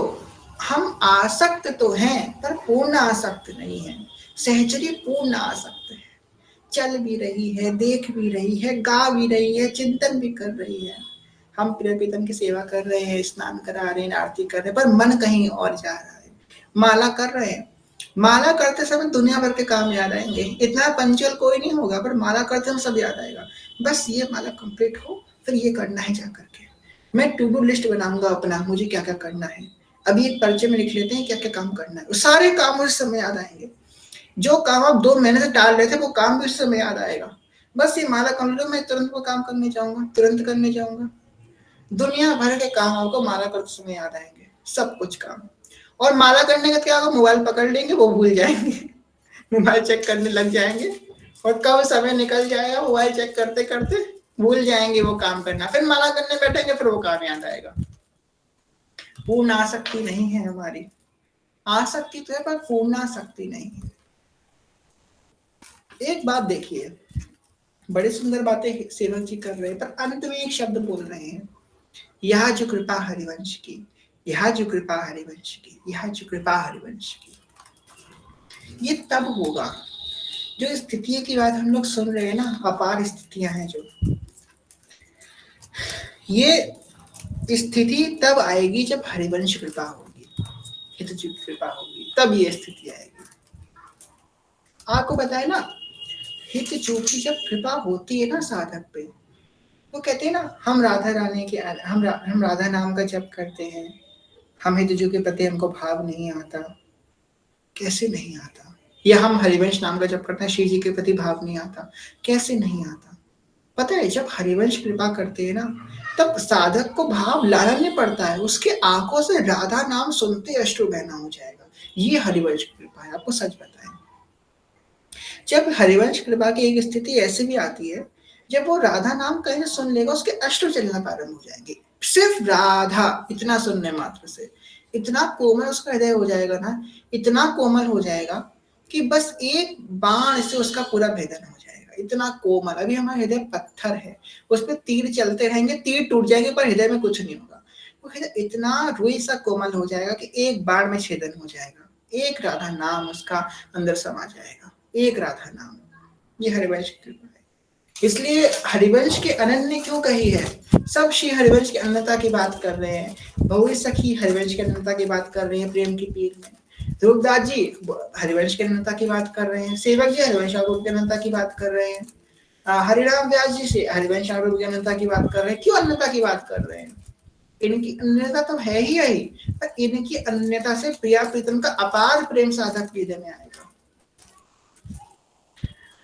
हम आसक्त तो हैं पर पूर्ण आसक्त नहीं है। सहचरी पूर्ण आसक्त है, चल भी रही है, देख भी रही है, गा भी रही है, चिंतन भी कर रही है। हम प्रिय प्रीतम की सेवा कर रहे हैं, स्नान करा रहे हैं, आरती कर रहे हैं, पर मन कहीं और जा रहा है। माला कर रहे हैं, माला करते समय दुनिया भर के काम याद आएंगे। इतना पंचुअल कोई नहीं होगा, पर माला करते समय सब याद आएगा। बस ये माला कंप्लीट हो, फिर ये करना है जा करके। मैं टू डू लिस्ट बनाऊंगा अपना, मुझे क्या क्या करना है। अभी एक पर्चे में लिख लेते हैं क्या क्या काम करना है, सारे काम उस समय याद आएंगे। जो काम आप 2 महीने से टाल रहे थे वो काम भी उस समय याद आएगा। बस ये माला कंप्लीट हो, मैं तुरंत वो काम करने जाऊंगा, तुरंत करने जाऊंगा। दुनिया भर के काम आपको माला करते समय याद आएंगे, सब कुछ काम। और माला करने का क्या होगा, मोबाइल पकड़ लेंगे, वो भूल जाएंगे। मोबाइल चेक करने लग जाएंगे और कब समय निकल जाएगा, मोबाइल चेक करते करते भूल जाएंगे वो काम करना। फिर माला करने बैठेंगे, फिर वो काम याद आएगा। पूर्ण आसक्ति नहीं है हमारी। आसक्ति तो है पर पूर्ण आसक्ति नहीं है। एक बात देखिए, बड़ी सुंदर बातें सेवक जी कर रहे हैं, पर अंत में एक शब्द बोल रहे हैं, यह जो कृपा हरिवंश की, यह जो कृपा हरिवंश की, यह जो कृपा हरिवंश की। ये तब होगा जो स्थितियों की बात हम लोग सुन रहे हैं ना, अपार स्थितियां हैं जो, ये स्थिति तब आएगी जब हरिवंश कृपा होगी, हित जो कृपा होगी, तब ये स्थिति आएगी। आपको पता है ना, हित चूकी जब कृपा होती है ना साधक पे, वो कहते हैं ना, हम राधा रानी के, हम राधा नाम का जप करते हैं, हम हितजू के प्रति हमको भाव नहीं आता। कैसे नहीं आता? या हम हरिवंश नाम का जप करते हैं, श्री जी के प्रति भाव नहीं आता। कैसे नहीं आता? पता है, जब हरिवंश कृपा करते हैं ना, तब साधक को भाव लाना नहीं पड़ता है, उसके आंखों से राधा नाम सुनते अश्रु बहना हो जाएगा। ये हरिवंश कृपा है। आपको सच बताएं, जब हरिवंश कृपा की एक स्थिति ऐसी भी आती है, जब वो राधा नाम कहीं सुन लेगा, उसके अश्रु चलना प्रारंभ हो जाएंगे। सिर्फ राधा इतना सुनने मात्र से इतना कोमल उसका हृदय हो जाएगा ना, इतना कोमल हो जाएगा कि बस एक बाण से उसका पूरा भेदन हो जाएगा। इतना कोमल, अभी हमारा हृदय पत्थर है, उस पर तीर चलते रहेंगे, तीर टूट जाएंगे, पर हृदय में कुछ नहीं होगा। वो हृदय इतना रुई सा कोमल हो जाएगा कि एक बाण में छेदन हो जाएगा, एक राधा नाम उसका अंदर समा जाएगा, एक राधा नाम। ये हरिवंश की कृपा है। इसलिए हरिवंश के अनन्य क्यों कही है? सब श्री हरिवंश की अनन्यता की बात कर रहे हैं, बहुरी सखी हरिवंश की अनन्यता की बात कर रहे हैं प्रेम की पीर में, ध्रुवदास जी हरिवंश की अनन्यता की बात कर रहे हैं, सेवक जी हरिवंश आरूप की अनन्यता की बात कर रहे हैं, हरिराम व्यास जी से हरिवंश आरूप की अनन्यता की बात कर रहे हैं। क्यों अनन्यता की बात कर रहे हैं? इनकी अन्यता तो है ही यही, पर इनकी अन्यता से प्रिया प्रीतम का अपार प्रेम साधक हृदय में आएगा।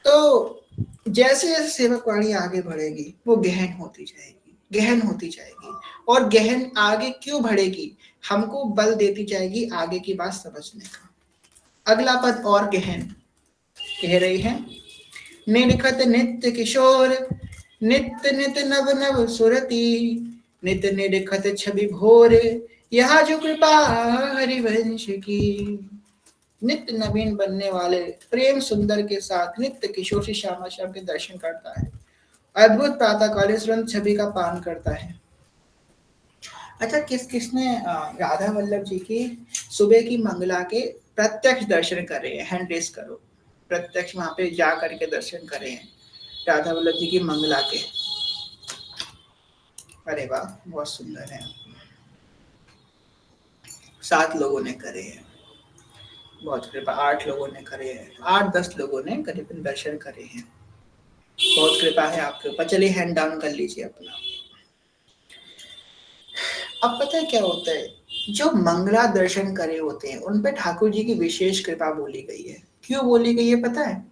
तो जैसे जैसे सेवक वाणी आगे बढ़ेगी, वो गहन होती जाएगी, गहन होती जाएगी। और गहन आगे क्यों बढ़ेगी? हमको बल देती जाएगी आगे की बात समझने का। अगला पद और गहन कह रही है, निरखत नित्य किशोर, नित्य नित्य नव नव सुरती, नित्य निरखत छवि भोर, यह जो कृपा हरिवंश की। नित्य नवीन बनने वाले प्रेम सुंदर के साथ नित्य किशोर से श्यामा श्याम के दर्शन करता है, अद्भुत प्रातःकालीन सुरंत छवि का पान करता है। अच्छा, किस किसने राधा वल्लभ जी की सुबह की मंगला के प्रत्यक्ष दर्शन करे हैं? हैंड रेस करो, प्रत्यक्ष वहां पे जा करके दर्शन करे हैं। राधा वल्लभ जी की मंगला के। अरे वाह, बहुत सुंदर है। 7 लोगों ने करे हैं, बहुत कृपा। 8 लोगों ने करे हैं, 8-10 लोगों ने करीबन दर्शन करे हैं। बहुत कृपा है आपके ऊपर। चलिए हैंड डाउन कर लीजिए अपना। अब पता है क्या होता है, जो मंगला दर्शन करे होते हैं उन पे ठाकुर जी की विशेष कृपा बोली गई है। क्यों बोली गई है पता है?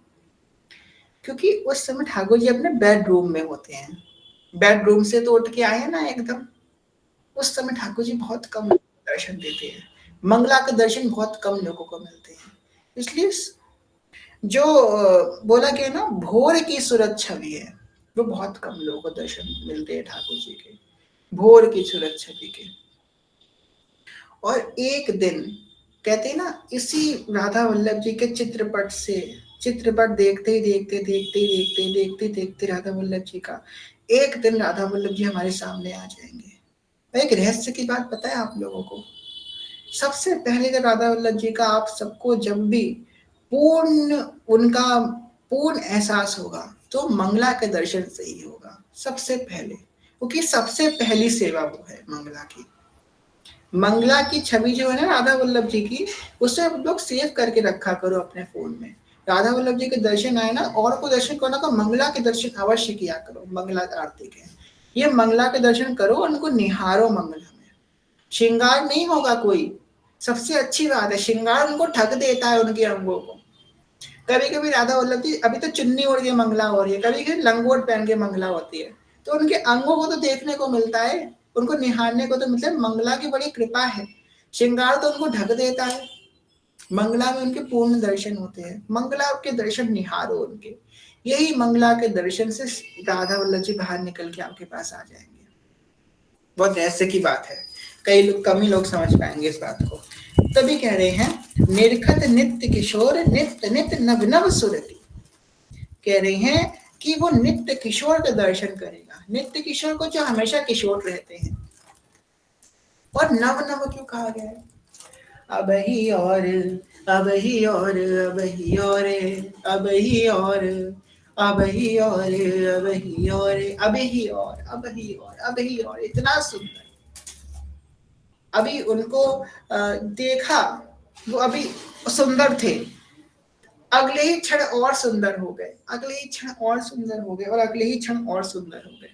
क्योंकि उस समय ठाकुर जी अपने बेडरूम में होते हैं। बेडरूम से तो उठ के आए हैं ना एकदम। उस समय ठाकुर जी बहुत कम दर्शन देते हैं। मंगला के दर्शन बहुत कम लोगों को मिलते हैं। इसलिए जो बोला गया ना, भोर की सूरत छवि है, वो बहुत कम लोगों को दर्शन मिलते हैं ठाकुर जी के, भोर की सूरत छवि के। और एक दिन कहते हैं ना, इसी राधा वल्लभ जी के चित्रपट से, चित्रपट देखते ही देखते देखते ही देखते देखते देखते राधा वल्लभ जी का एक दिन राधा वल्लभ जी हमारे सामने आ जाएंगे। एक रहस्य की बात पता है आप लोगों को? सबसे पहले जब राधा वल्लभ जी का आप सबको जब भी पूर्ण उनका पूर्ण एहसास होगा तो मंगला के दर्शन से ही होगा सबसे पहले, क्योंकि सबसे पहली सेवा वो है मंगला की। मंगला की छवि जो है ना राधा वल्लभ जी की, उसे आप लोग सेव करके रखा करो अपने फोन में। राधा वल्लभ जी के दर्शन आए ना, और को दर्शन करो ना, तो मंगला के दर्शन अवश्य किया करो। मंगला आरती के ये मंगला के दर्शन करो, उनको निहारो मंगला में। श्रृंगार नहीं होगा कोई, सबसे अच्छी बात है, श्रृंगार उनको ठग देता है उनके अंगों को। कभी कभी राधा वल्लभ जी अभी तो चुन्नी ओढ़ के मंगला हो रही है, कभी कभी लंगोट पहन के मंगला होती है, तो उनके अंगों को तो देखने को मिलता है, उनको निहारने को तो मिलता है। मंगला की बड़ी कृपा है, श्रृंगार तो उनको ढक देता है, मंगला में उनके पूर्ण दर्शन होते हैं। मंगला के दर्शन निहारो उनके, यही मंगला के दर्शन से राधा वल्लभ जी बाहर निकल के आपके पास आ जाएंगे। बहुत रहस्य की बात है, कई लोग, कम ही लोग समझ पाएंगे इस बात को। तभी कह रहे हैं, निरखत नित्य किशोर नित्य नित्य नव नव सुरति। कह रहे हैं कि वो नित्य किशोर का दर्शन करेगा। नित्य किशोर को जो हमेशा किशोर रहते हैं। और नव नव क्यों कहा गया है? अब ही और अब ही और अब ही और अब ही और अब ही और अब ही और अब ही और अब ही और अब ही और, इतना सुंदर। अभी उनको देखा, वो अभी सुंदर थे, अगले ही क्षण और सुंदर हो गए, अगले ही क्षण और सुंदर हो गए, और अगले ही क्षण और सुंदर हो गए।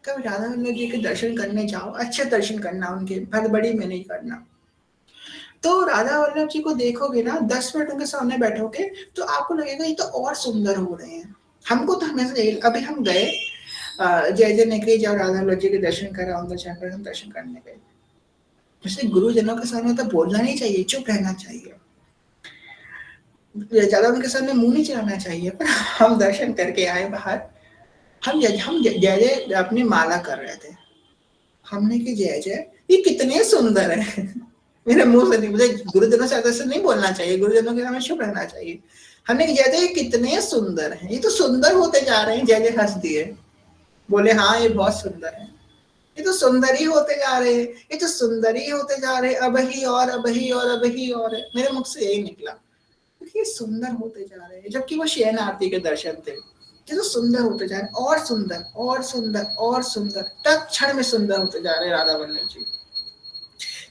कभी राधा वल्लभ जी के दर्शन करने जाओ, अच्छे दर्शन करना, उनके हड़बड़ी में नहीं करना। तो राधा वल्लभ जी को देखोगे ना, 10 मिनट उनके सामने बैठोगे तो आपको लगेगा ये तो और सुंदर हो रहे हैं। हमको तो हमेशा, अभी हम गए जय जय नगरी, जब राधा वल्लभ जी के दर्शन करा, उनका हम दर्शन करने गए। इसलिए गुरुजनों के सामने तो बोलना नहीं चाहिए, चुप रहना चाहिए, ज्यादा उनके सामने मुंह नहीं चलाना चाहिए। पर हम दर्शन करके आए बाहर, हम जय जय अपनी माला कर रहे थे, हमने की जय जय ये कितने सुंदर है। मेरे मुंह से नहीं, मुझे गुरुजनों से ऐसे नहीं बोलना चाहिए, गुरुजनों के सामने चुप रहना चाहिए। हमने जय जय ये कितने सुंदर है, ये तो सुंदर होते जा रहे हैं। जय जय हंस दिए, बोले हाँ ये बहुत सुंदर है, ये तो सुंदर ही होते जा रहे हैं, ये तो सुंदर ही होते जा रहे हैं, अब ही और अब ही और अब ही और। मेरे मुख से यही निकला, क्योंकि ये सुंदर होते जा रहे हैं। जबकि वो शयन आरती के दर्शन थे, ये तो सुंदर होते जा रहे हैं, और सुंदर और सुंदर और सुंदर, तत्क्षण में सुंदर होते जा रहे हैं राधा वल्लभ जी।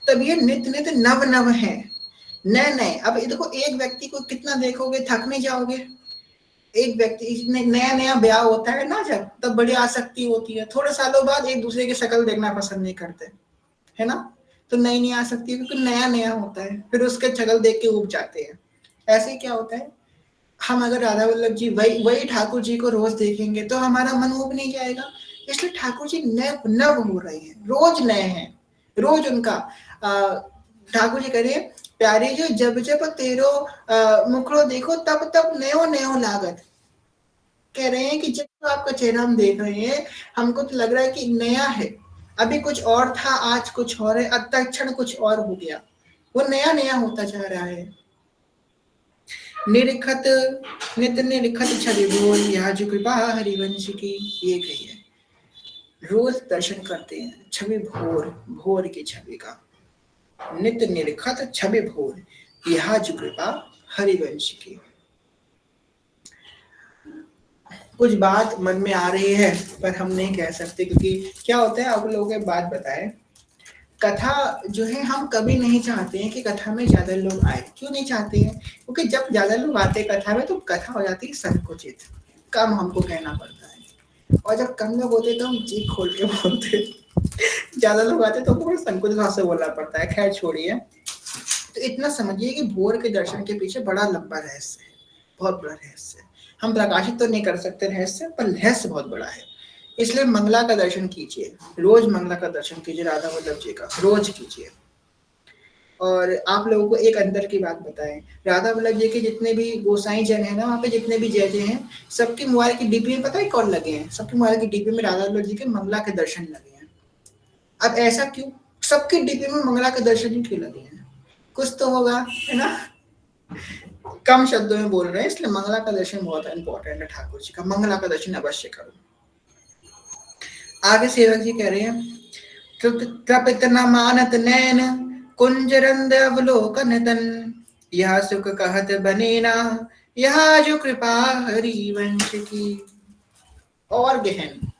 तब ये नित्य नित्य नव नव है, नए नए। अब देखो, एक व्यक्ति को कितना देखोगे, थक नहीं जाओगे? एक व्यक्ति, नया नया ब्याह होता है ना जब, तब बड़ी आसक्ति होती है, थोड़े सालों बाद एक दूसरे की शक्ल देखना पसंद नहीं करते, है ना? तो नई नई आसक्ति, क्योंकि नया नया होता है, फिर उसके शक्ल देख के उब जाते हैं। ऐसे क्या होता है, हम अगर राधा वल्लभ जी वही वही ठाकुर जी को रोज देखेंगे तो हमारा मन उब नहीं जाएगा। इसलिए ठाकुर जी नव नव हो रहे हैं, रोज नए हैं, रोज उनका ठाकुर जी कह रहे हैं, प्यारे जो जब जब तेरो मुखड़ो देखो तब तब नयो नयो लागत। कह रहे हैं कि जब आपका चेहरा हम देख रहे हैं, हमको तो लग रहा है कि नया है, अभी कुछ और था, आज कुछ और है, तत्क्षण कुछ और हो गया, वो नया नया होता जा रहा है। निरखत नित्य निरखत छवि भोर, यह जो कृपा हरिवंश की, ये कही है। रोज दर्शन करते हैं छवि भोर, भोर की छवि का, नित्य निरखत छवि भोर, यह जो कृपा हरिवंश की। कुछ बात मन में आ रही है पर हम नहीं कह सकते, क्योंकि क्या होता है, आप लोगों को एक बात बताएं, कथा जो है हम कभी नहीं चाहते हैं कि कथा में ज्यादा लोग आए। क्यों नहीं चाहते हैं? क्योंकि जब ज्यादा लोग आते हैं कथा में तो कथा हो जाती है संकुचित, कम हमको कहना पड़ता है। और जब कम लोग होते तो हम जी खोल के बोलते, ज्यादा लोग आते तो हमको संकुचित भाव से बोलना पड़ता है। खैर छोड़िए। तो इतना समझिए कि भोर के दर्शन के पीछे बड़ा लंबा रहस्य है, बहुत बड़ा रहस्य है। हम प्रकाशित तो नहीं कर सकते रहस्य, पर रहस्य बहुत बड़ा है। इसलिए मंगला का दर्शन कीजिए, रोज मंगला का दर्शन कीजिए, राधा वल्लभ जी का रोज कीजिए। और आप लोगों को एक अंदर की बात बताएं, राधा वल्लभ जी के जितने भी गोसाई जन है ना, वहाँ पे जितने भी जय जय हैं, सबके मोबाइल की डीपी में पता है कौन लगे हैं? सबके मोबाइल की डीपी में राधा वल्लभ जी के मंगला के दर्शन लगे हैं। अब ऐसा क्यों? सबके डीपी में मंगला के दर्शन ही क्यों लगे हैं? कुछ तो होगा, है ना? कम शब्दों में बोल रहे हैं, इसलिए मंगला का दर्शन बहुत इंपॉर्टेंट है। ठाकुर जी का मंगला का दर्शन अवश्य करो। आगे सेवक जी कह रहे हैं, तृपित न मानत नैन कुंजरंद अवलोकन तन, यह सुख कहत बने ना, यह जो कृपा हरिवंश की। और गहन,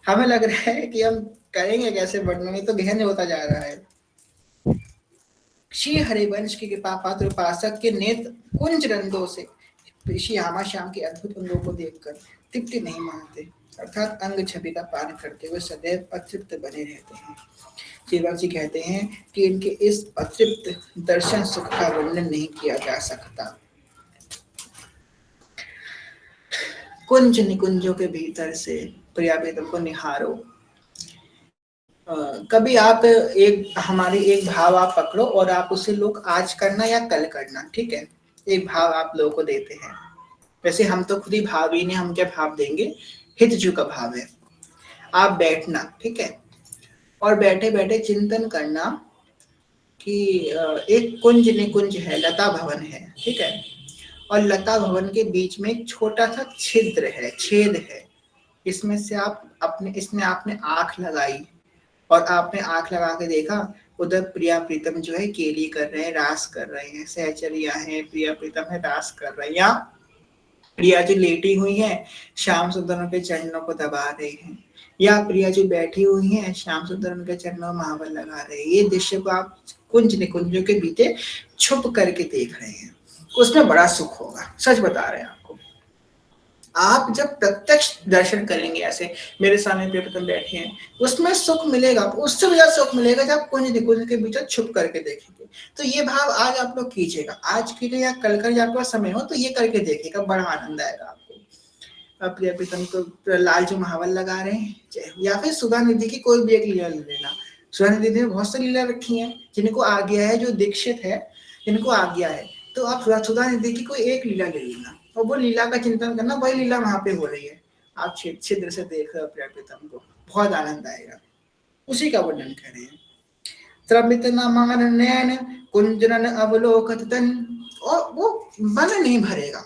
हमें लग रहा है कि हम करेंगे कैसे वर्णन, नहीं तो गहन होता जा रहा है। श्री हरिवंश की कृपा पात्र उपासक के नेत्र कुंज रंदों से श्री आमा श्याम के अद्भुत अंगों को देखकर तृप्ति नहीं मानते, अर्थात अंग छवि का पान करते हुए सदैव अतृप्त बने रहते हैं। सेवक जी कहते हैं कि इनके इस अतृप्त दर्शन सुख का वर्णन नहीं किया जा सकता। कुंज निकुंजों के भीतर से प्रियावेदम को निहारो। कभी आप एक हमारी एक भाव आप पकड़ो और आप उसे लोग आज करना या कल करना, ठीक है? एक भाव आप लोगों को देते हैं, वैसे हम तो खुद ही भाव ही नहीं, हम क्या भाव देंगे? हितजू का भाव है। आप बैठना, ठीक है, और बैठे बैठे चिंतन करना कि एक कुंज निकुंज है, लता भवन है, ठीक है, और लता भवन के बीच में एक छोटा सा छिद्र है, छेद है। इसमें से आप अपने इसमें आपने आंख लगाई और आपने आंख लगा के देखा, उधर प्रिया प्रीतम जो है केली कर रहे हैं, रास कर रहे हैं, सहचरिया है, प्रिया प्रीतम है, रास कर रहे हैं, या प्रिया जी लेटी हुई है, श्याम सुंदर उनके चरणों को दबा रहे हैं, या प्रिया जी बैठी हुई है, श्याम सुंदर उनके चरणों में महावर लगा रहे हैं। ये दृश्य को आप कुंज निकुंजों के बीच छुप करके देख रहे हैं, उसमें बड़ा सुख होगा। सच बता रहे हैं आपको। आप जब प्रत्यक्ष दर्शन करेंगे, ऐसे मेरे सामने प्रियतम बैठे हैं, उसमें सुख मिलेगा, उससे भी ज्यादा सुख मिलेगा जब कुंज निकुंज के बीच छुप करके देखेंगे। तो ये भाव आज आप लोग कीजिएगा, आज कीजिए या कल कर, आपके पास समय हो तो ये करके देखिएगा, बड़ा आनंद आएगा आपको। प्रिय प्रीतम तो लाल जो महावर लगा रहे हैं, या फिर सुधा निधि की कोई भी एक लीला ले लेना। सुधा निधि ने बहुत सी लीला रखी है, जिनको आ गया है, जो दीक्षित है जिनको आ गया है, तो आप सुधा निधि की कोई एक लीला ले लेना और वो लीला का चिंतन करना, वही लीला वहां पे हो रही है, आप छिद्र से देख रहे हो प्रिय प्रीतम को, बहुत आनंद आएगा। उसी का वर्णन कर रहे हैं। त्रमित नमान नैन कुंजन अवलोकत तन, और वो मन नहीं भरेगा।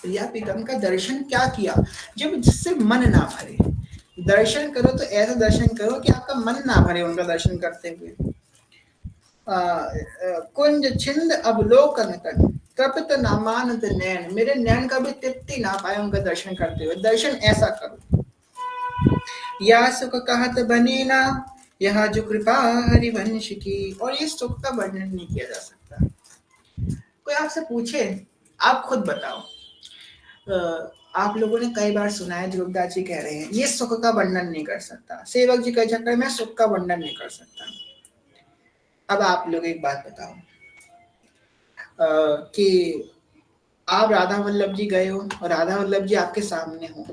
प्रिया प्रीतम का दर्शन क्या किया, जब जिससे मन ना भरे। दर्शन करो तो ऐसा दर्शन करो कि आपका मन ना भरे उनका दर्शन करते हुए। कुंज छिंद अवलोकन तन, तृप्त नामानत नैन, मेरे नैन का भी तृप्ति ना पाए उनका दर्शन करते हुए। दर्शन ऐसा करो, या सुख कहत बने ना, यह जो कृपा हरिवंश की। और ये सुख का वर्णन नहीं किया जा सकता। कोई आपसे पूछे, आप खुद बताओ। आप लोगों ने कई बार सुना है, ध्रुवदास जी कह रहे हैं ये सुख का वर्णन नहीं कर सकता, सेवक जी कह चक्कर में सुख का वर्णन नहीं कर सकता। अब आप लोग एक बात बताओ कि आप राधा वल्लभ जी गए हो और राधा वल्लभ जी आपके सामने हो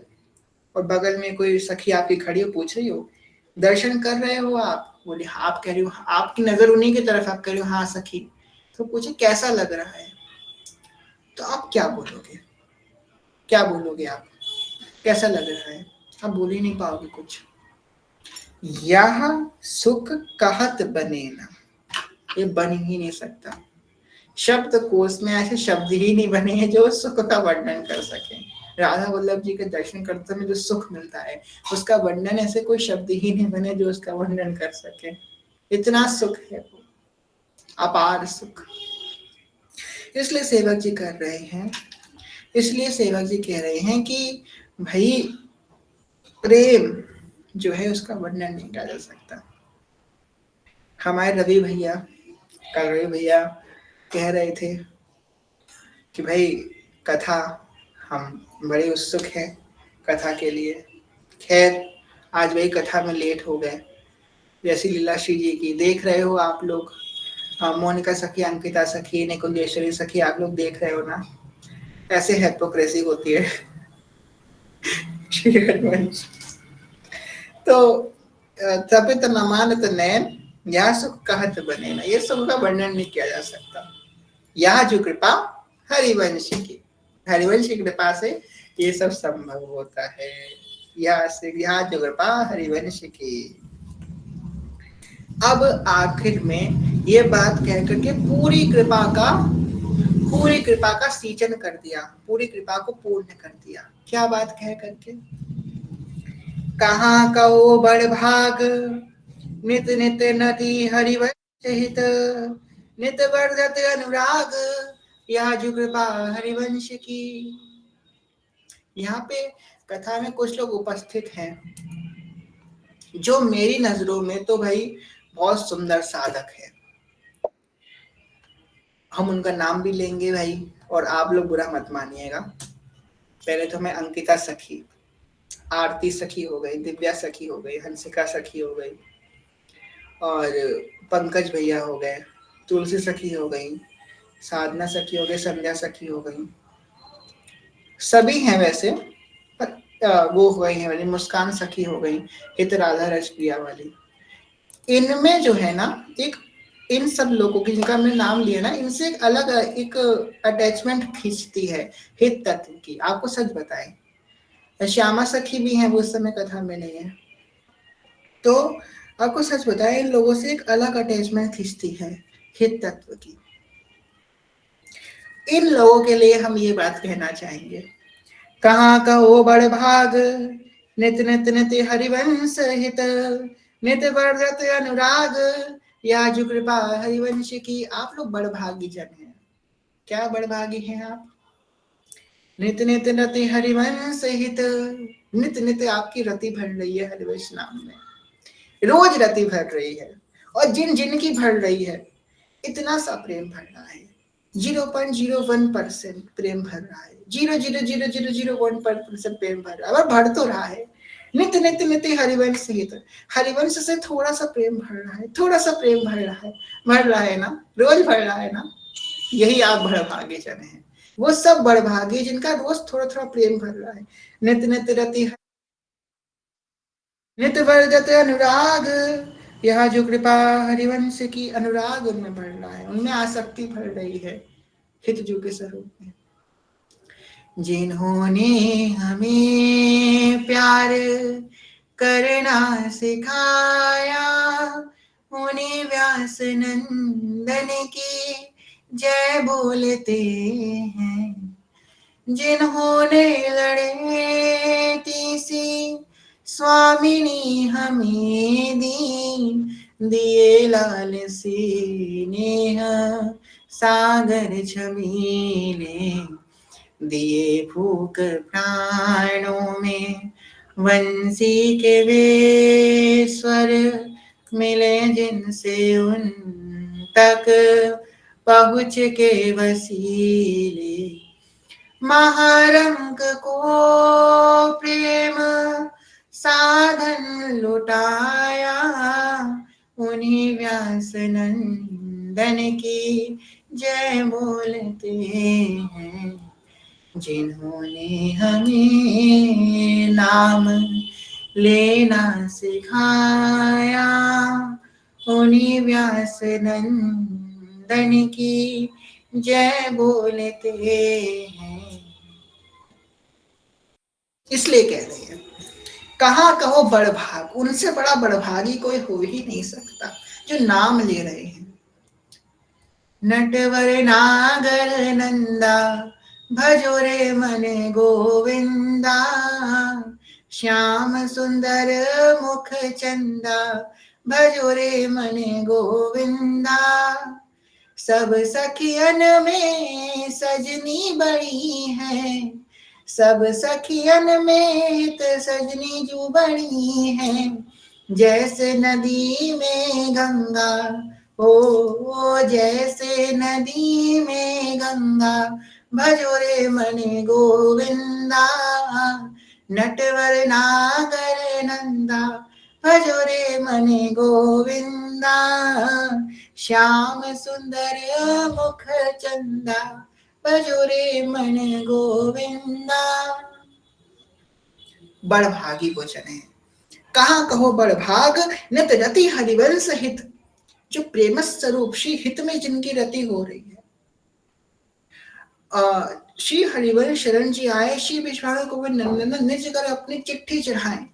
और बगल में कोई सखी आपकी खड़ी हो, पूछ रही हो, दर्शन कर रहे हो आप? बोले आप कह रही हो, आपकी नजर उन्हीं की तरफ, आप कह रही हो हाँ सखी। तो पूछे कैसा लग रहा है, तो आप क्या बोलोगे? क्या बोलोगे आप? कैसा लग रहा है? आप बोल ही नहीं पाओगे कुछ। यह सुख कहत बने ना, ये बन ही नहीं सकता। शब्द कोश में ऐसे शब्द ही नहीं बने हैं जो सुख का वर्णन कर सके। राधा वल्लभ जी के दर्शन करते में जो सुख मिलता है, उसका वर्णन ऐसे कोई शब्द ही नहीं बने जो उसका वर्णन कर सके। इतना सुख है वो, अपार सुख। इसलिए सेवक जी कर रहे हैं, इसलिए सेवक जी कह रहे हैं कि भाई प्रेम जो है उसका वर्णन नहीं किया जा सकता। हमारे रवि भैया, कल रवि भैया कह रहे थे कि भाई कथा, हम बड़े उत्सुक हैं कथा के लिए। खैर आज वही कथा में लेट हो गए। जैसी लीला श्री जी की देख रहे हो आप लोग, मोनिका सखी, अंकिता सखी, निकुंजेश्वरी सखी, आप लोग देख रहे हो ना, ऐसे हिपोक्रेसी होती है। श्री हरिवंश तो तपित नमानत नयन, यह सुख कहत बने ना, ये सुख का वर्णन नहीं किया जा सकता। यह जो कृपा हरिवंश की, हरिवंश की कृपा से ये सब संभव होता है। यह जो कृपा हरिवंश की। अब आखिर में ये बात कह करके पूरी कृपा का सींचन कर दिया, पूरी कृपा को पूर्ण कर दिया। क्या बात कह करके, कहाँ कहो बड़ भाग, नित नित नदी हरिवंश हित, नित वर्धत अनुराग, यह जो कृपा हरिवंश की। यहाँ पे कथा में कुछ लोग उपस्थित हैं जो मेरी नजरों में तो भाई बहुत सुंदर साधक है। हम उनका नाम भी लेंगे भाई, और आप लोग बुरा मत मानिएगा। पहले तो मैं अंकिता सखी, आरती सखी हो गई, दिव्या सखी हो गई, हंसिका सखी हो गई, और पंकज भैया हो गए, तुलसी सखी हो गई, साधना सखी हो गई, संध्या सखी हो गई, सभी हैं वैसे, पर वो हो गई है वाली मुस्कान सखी हो गई, हित राधा रस प्रिया वाली। इनमें जो है ना, एक इन सब लोगों की जिनका हमने नाम लिया ना, इनसे एक अलग एक अटैचमेंट खींचती है हित तत्व की। आपको सच बताएं, श्यामा सखी भी है, वो उस समय कथा में नहीं है, तो आपको सच बताएं, इन लोगों से एक अलग अटैचमेंट खींचती है हित तत्व की। इन लोगों के लिए हम ये बात कहना चाहेंगे, कहाँ कहो बड़ भाग, नित नित नित हरिवंश हित, नित वर्धत अनुराग, या जो कृपा हरिवंश की। आप लोग बड़भागी जन हैं। क्या बड़भागी हैं आप? नित नित रति हरिवंश हित, नित नित आपकी रति भर रही है हरिवंश नाम में, रोज रति भर रही है, और जिन जिन की भर रही है इतना सा प्रेम भर रहा है, 0.01% प्रेम भर रहा है, 0.00001% प्रेम भर रहा है, और भर तो रहा है। नित्य नित्य नित्य हरिवंश सहित, हरिवंश से थोड़ा सा प्रेम भर रहा है, थोड़ा सा प्रेम भर रहा है ना, रोज भर रहा है ना। यही आप बड़भागे जन हैं, वो सब बड़भागे जिनका रोज थोड़ा थोड़ा प्रेम भर रहा है। नित्य नित्य रति नित्य वर्धत अनुराग, यह जो कृपा हरिवंश की, अनुराग उनमें बढ़ रहा है, उनमें आसक्ति बढ़ रही है हित जो के स्वरूप में। जिन्होंने हमें प्यार करना सिखाया, उन्हें व्यास नंदन की जय बोलते हैं। जिन्होंने लड़े तीसी स्वामिनी हमें दी, दिए लाल स्नेह सागर छबीले, दिए फूक प्राणों में वंशी के वे स्वर, मिले जिनसे उन तक पहुँच के वसीले। महारंग को प्रेम साधन लुटाया, उन्हीं व्यास नंदन की जय बोलते हैं। जिन्होंने हमें नाम लेना सिखाया, उन्हीं व्यास नंदन की जय बोलते हैं। इसलिए कह रहे हैं, कहाँ कहो बड़भाग, उनसे बड़ा बड़भागी कोई हो ही नहीं सकता जो नाम ले रहे हैं। नटवर नागर नंदा, भजो रे मन गोविंदा, श्याम सुंदर मुख चंदा, भजो रे मन गोविंदा। सब सखियन में सजनी बड़ी है, सब सखियन में तो सजनी जो बड़ी है, जैसे नदी में गंगा, ओ जैसे नदी में गंगा, भजो रे मन गोविंदा, नटवर नागर नंदा, भजो रे मन गोविंदा, श्याम सुंदर मुख चंदा, भजो रे मन गोविंदा। बड़भागी वचन है, कहाँ कहो बड़भाग, नित रति हरिवंश हित, जो प्रेम स्वरूप श्री हित में जिनकी रति हो रही है। श्री हरिवंश शरण जी आए, श्री विश्वामित्र को नंदन निज कर अपनी चिट्ठी चढ़ाए,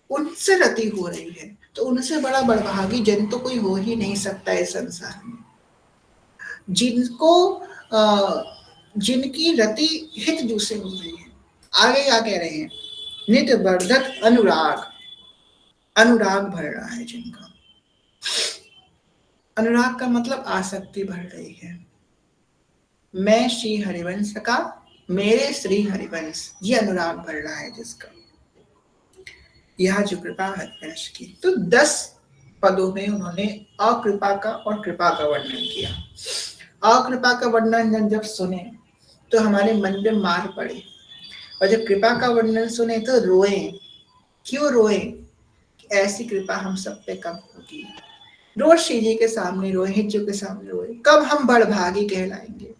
उनसे रति हो रही है, तो उनसे बड़ा बड़भागी जन तो कोई हो ही नहीं सकता इस संसार में, जिनको जिनकी रति हित जू से हो रही है। आगे क्या कह रहे हैं, नित वर्धत अनुराग, अनुराग बढ़ रहा है जिनका, अनुराग का मतलब आसक्ति बढ़ रही है। मैं श्री हरिवंश का, मेरे श्री हरिवंश, ये अनुराग बढ़ रहा है जिसका, यह जो कृपा हरिवंश की। तो 10 पदों में उन्होंने अकृपा का और कृपा का वर्णन किया। अकृपा का वर्णन जब सुने तो हमारे मन में मार पड़े, और जब कृपा का वर्णन सुने तो रोए। क्यों रोए? ऐसी कृपा हम सब पे कब होगी? रोज श्री जी के सामने रोए, हिज्जू के सामने रोए, कब हम बड़भागी कहलाएंगे?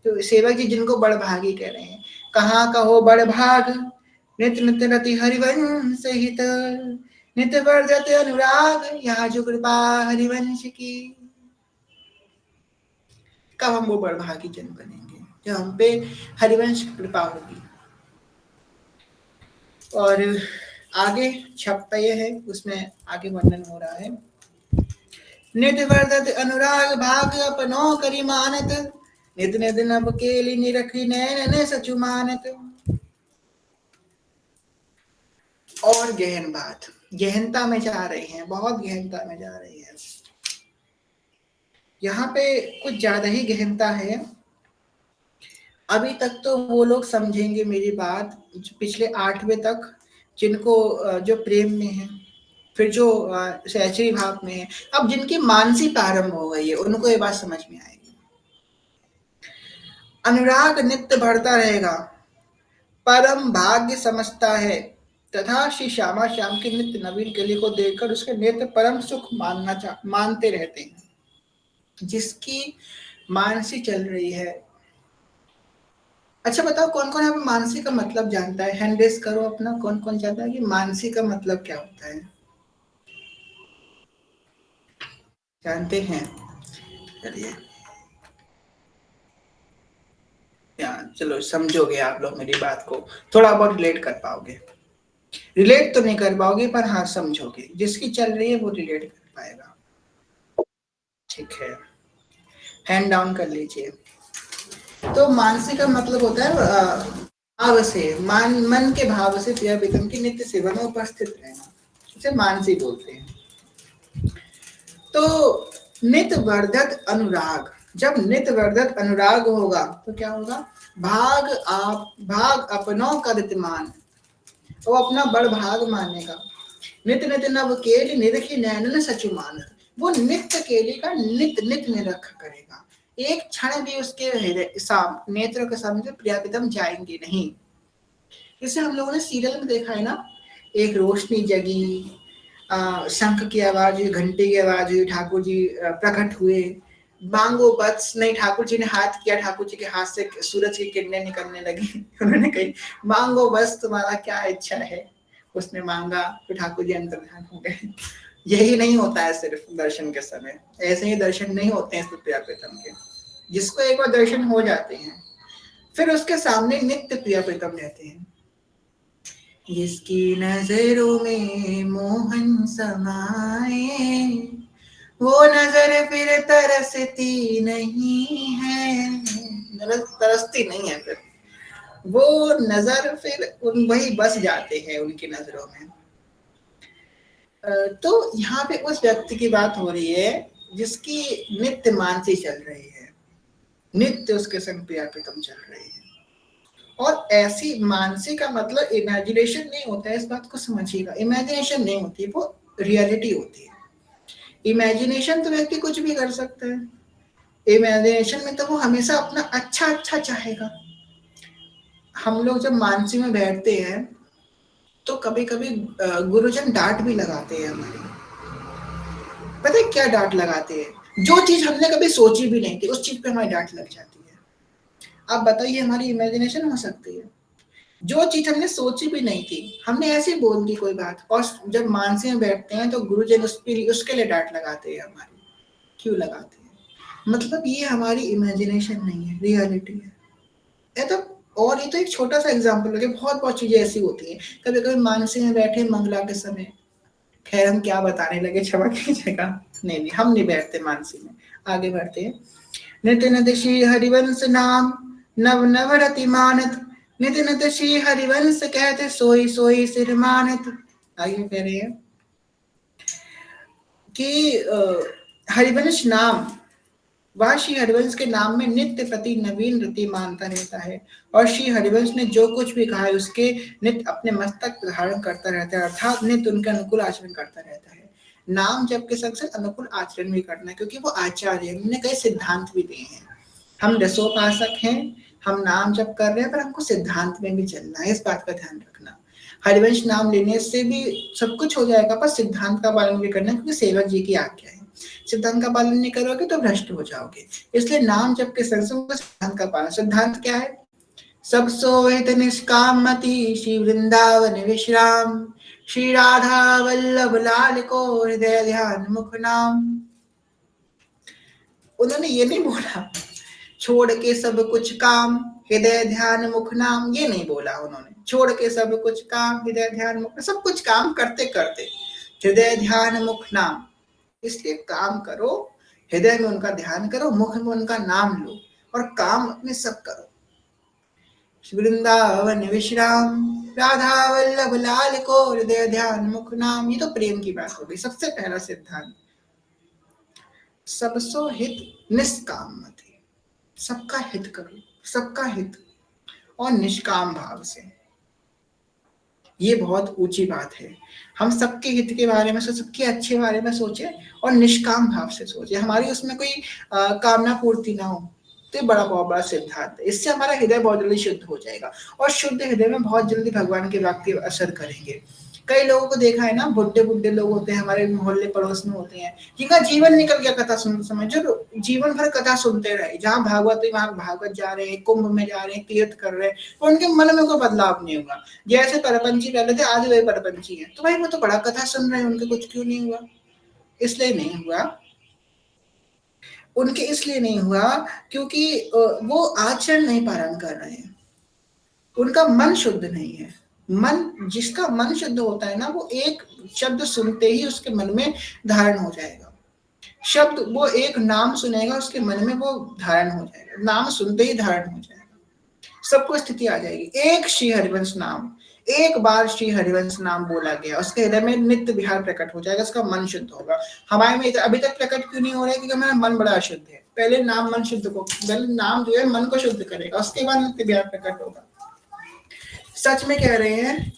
तो सेवक जी जिनको बड़भागी कह रहे हैं, कहाँ कहो बड़भाग, नित नित रति हरिवंश हित, नित वर्धत अनुराग, यहाँ जो कृपा हरिवंश की। कब हम वो बड़भागी जन बनेंगे? जब हम पे हरिवंश की कृपा होगी। और आगे छपता यह है, उसमें आगे वर्णन हो रहा है, नित वर्धत अनुराग भाग अपनो करी मानत, नित नित नभ केली निरखी नैन ने सचु मानत। और गहन बात, गहनता में जा रहे हैं, बहुत गहनता में जा रही है। यहाँ पे कुछ ज्यादा ही गहनता है। अभी तक तो वो लोग समझेंगे मेरी बात, पिछले 8वें तक जिनको जो प्रेम में है, फिर जो सहचरी भाव में है, अब जिनकी मानसी प्रारंभ हो गई है उनको ये बात समझ में आएगी। अनुराग नित्य बढ़ता रहेगा, परम भाग्य समझता है, तथा श्री श्यामा श्याम की नित्य नवीन कली को देखकर उसके नेत्र परम सुख मानते रहते हैं। जिसकी मानसी चल रही है। अच्छा बताओ कौन कौन यहाँ पे मानसी का मतलब जानता है? हैंड रेस करो अपना, कौन कौन जानता है कि मानसी का मतलब क्या होता है? जानते हैं? चलिए, चलो समझोगे आप लोग मेरी बात को, थोड़ा बहुत रिलेट कर पाओगे। रिलेट तो नहीं कर पाओगे पर हाँ समझोगे, जिसकी चल रही है वो रिलेट कर पाएगा। ठीक है, हैंड डाउन कर लीजिए। तो मानसी का मतलब होता है भाव से, मन के भाव से प्रिया प्रीतम की नित्य सेवा में उपस्थित रहना, इसे मानसी बोलते हैं। तो नित वर्धत अनुराग, जब नित वर्धत अनुराग होगा तो क्या होगा? भाग अपनों का रितमान, वो अपना बड़ भाग मानेगा। नित नित नव केल निरखी नैनन सचु मानत, वो नित्य केली का नित नित निरख करेगा, एक क्षण भी उसके नेत्र के सामने प्रिया प्रीतम जाएंगे नहीं। जैसे हम लोगों ने सीरियल में देखा है ना, एक रोशनी जगी, शंख की आवाज हुई, घंटे की आवाज हुई, ठाकुर जी प्रकट हुए, मांगो बस नहीं, ठाकुर जी ने हाथ किया, ठाकुर जी के हाथ से सूरज की किरणें निकलने लगी। उन्होंने कही मांगो बस तुम्हारा क्या इच्छा है, उसने मांगा तो ठाकुर जी अंतर्धान हो गए। यही नहीं होता है सिर्फ दर्शन के समय, ऐसे ही दर्शन नहीं होते हैं प्रिया प्रीतम के। जिसको एक बार दर्शन हो जाते हैं फिर उसके सामने नित्य प्रिया प्रीतम रहते हैं। जिसकी नजरों में मोहन समाए, वो नजर फिर तरसती नहीं है, तरसती नहीं है, फिर वो नजर फिर वही बस जाते हैं उनकी नजरों में। तो यहाँ पे उस व्यक्ति की बात हो रही है जिसकी नित्य मानसी चल रही है, नित्य उसके संग प्रिया प्रीतम चल रही है। और ऐसी मानसी का मतलब इमेजिनेशन नहीं होता है, इस बात को समझिएगा। इमेजिनेशन नहीं होती है, वो रियलिटी होती है। इमेजिनेशन तो व्यक्ति कुछ भी कर सकता है, इमेजिनेशन में तो वो हमेशा अपना अच्छा अच्छा चाहेगा। हम लोग जब मानसी में बैठते हैं तो कभी कभी गुरुजन डांट भी लगाते हैं हमारी। पता है क्या डांट लगाते हैं? जो चीज हमने कभी सोची भी नहीं थी उस चीज पे हमारी डांट लग जाती है। आप बताइए, हमारी इमेजिनेशन हो सकती है? जो चीज हमने सोची भी नहीं थी, हमने ऐसे ही बोल दी कोई बात, और जब मानसी में बैठते हैं तो गुरुजन उसके लिए डांट लगाते हैं हमारी। क्यों लगाते हैं? मतलब ये हमारी इमेजिनेशन नहीं है, रियलिटी है। ये तो, और ये तो एक छोटा सा एग्जाम्पल है, बहुत बहुत चीजें ऐसी होती हैं। कभी कभी मानसी में बैठे मंगला के समय, खैर हम क्या बताने लगे, क्षमा कीजिएगा। नहीं नहीं, हम नहीं बैठते मानसी में, आगे बढ़ते हैं। नित्य नित्य श्री हरिवंश नाम, नव नव रति मानत, नित्य नित्य श्री हरिवंश कहते, सोई सोई सिर मानत। आगे कह रहे हैं कि हरिवंश नाम, वह श्री हरिवंश के नाम में नित्य प्रति नवीन रति मानता रहता है, और श्री हरिवंश ने जो कुछ भी कहा है उसके नित्य अपने मस्तक धारण करता रहता है, अर्थात नित्य उनके अनुकूल आचरण करता रहता है। नाम जप के संग संग अनुकूल आचरण भी करना है, क्योंकि वो आचार्य है, उन्होंने कई सिद्धांत भी दिए हैं। हम रसोपासक हैं, हम नाम जप कर रहे हैं, पर हमको सिद्धांत में भी चलना है, इस बात का ध्यान रखना। हरिवंश नाम लेने से भी सब कुछ हो जाएगा, पर सिद्धांत का पालन भी करना है, क्योंकि सेवक जी की आज्ञा है। सिद्धांत का पालन नहीं करोगे तो भ्रष्ट हो जाओगे। इसलिए नाम जप के संग संग सिद्धांत का पालन। सिद्धांत क्या है? सब सोहित निष्काम मति, श्री वृंदावन विश्राम, श्री राधा वल्लभ लाल को हृदय ध्यान मुख नाम। उन्होंने ये नहीं बोला छोड़ के सब कुछ काम, हृदय ध्यान मुख नाम, ये नहीं बोला उन्होंने। छोड़ के सब कुछ काम, हृदय ध्यान मुख, सब कुछ काम करते करते हृदय ध्यान मुख नाम। इसलिए काम करो, हृदय में उनका ध्यान करो, मुख में उनका नाम लो, और काम अपने सब करो। वृंदावन विश्राम, राधा वल्लभ लाल को हृदय ध्यान मुख नाम। ये तो प्रेम की बात हो गई। सबसे पहला सिद्धांत, सबसो हित निष्काम मति, सबका हित करो, सबका हित और निष्काम भाव से। ये बहुत ऊंची बात है। हम सबके हित के बारे में सोचे, सबके अच्छे बारे में सोचे, और निष्काम भाव से सोचे, हमारी उसमें कोई कामना पूर्ति ना हो। तो ये बहुत बड़ा सिद्धांत है। इससे हमारा हृदय बहुत जल्दी शुद्ध हो जाएगा, और शुद्ध हृदय में बहुत जल्दी भगवान के वाक्य असर करेंगे। कई लोगों को देखा है ना, बुढ़े बुढ़े लोग होते हैं, हमारे मोहल्ले पड़ोस में होते हैं, जिनका जीवन निकल गया कथा सुनते समय, जो जीवन भर कथा सुनते रहे, जहाँ भागवत है वहां भागवत जा रहे हैं, कुंभ में जा रहे हैं, तीर्थ कर रहे हैं, तो उनके मन में कोई बदलाव नहीं होगा। जैसे परपंची पहले थे, आज वही परपंची है। तो भाई वो तो बड़ा कथा सुन रहे हैं, उनके कुछ क्यों नहीं हुआ? इसलिए नहीं हुआ, उनके इसलिए नहीं हुआ क्योंकि वो आचरण नहीं पालन कर रहे हैं, उनका मन शुद्ध नहीं है। मन, जिसका मन शुद्ध होता है ना, वो एक शब्द सुनते ही उसके मन में धारण हो जाएगा। शब्द, वो एक नाम सुनेगा, उसके मन में वो धारण हो जाएगा, नाम सुनते ही धारण हो जाएगा, सबको स्थिति आ जाएगी। एक श्री हरिवंश नाम, एक बार श्री हरिवंश नाम बोला गया, उसके हृदय में नित्य विहार प्रकट हो जाएगा, उसका मन शुद्ध होगा। हमारे में अभी तक प्रकट क्यों नहीं हो रहा है? क्योंकि हमारा मन बड़ा अशुद्ध है। पहले नाम मन शुद्ध को, पहले नाम जो है मन को शुद्ध करेगा, उसके बाद नित्य विहार प्रकट होगा। सच में कह रहे हैं,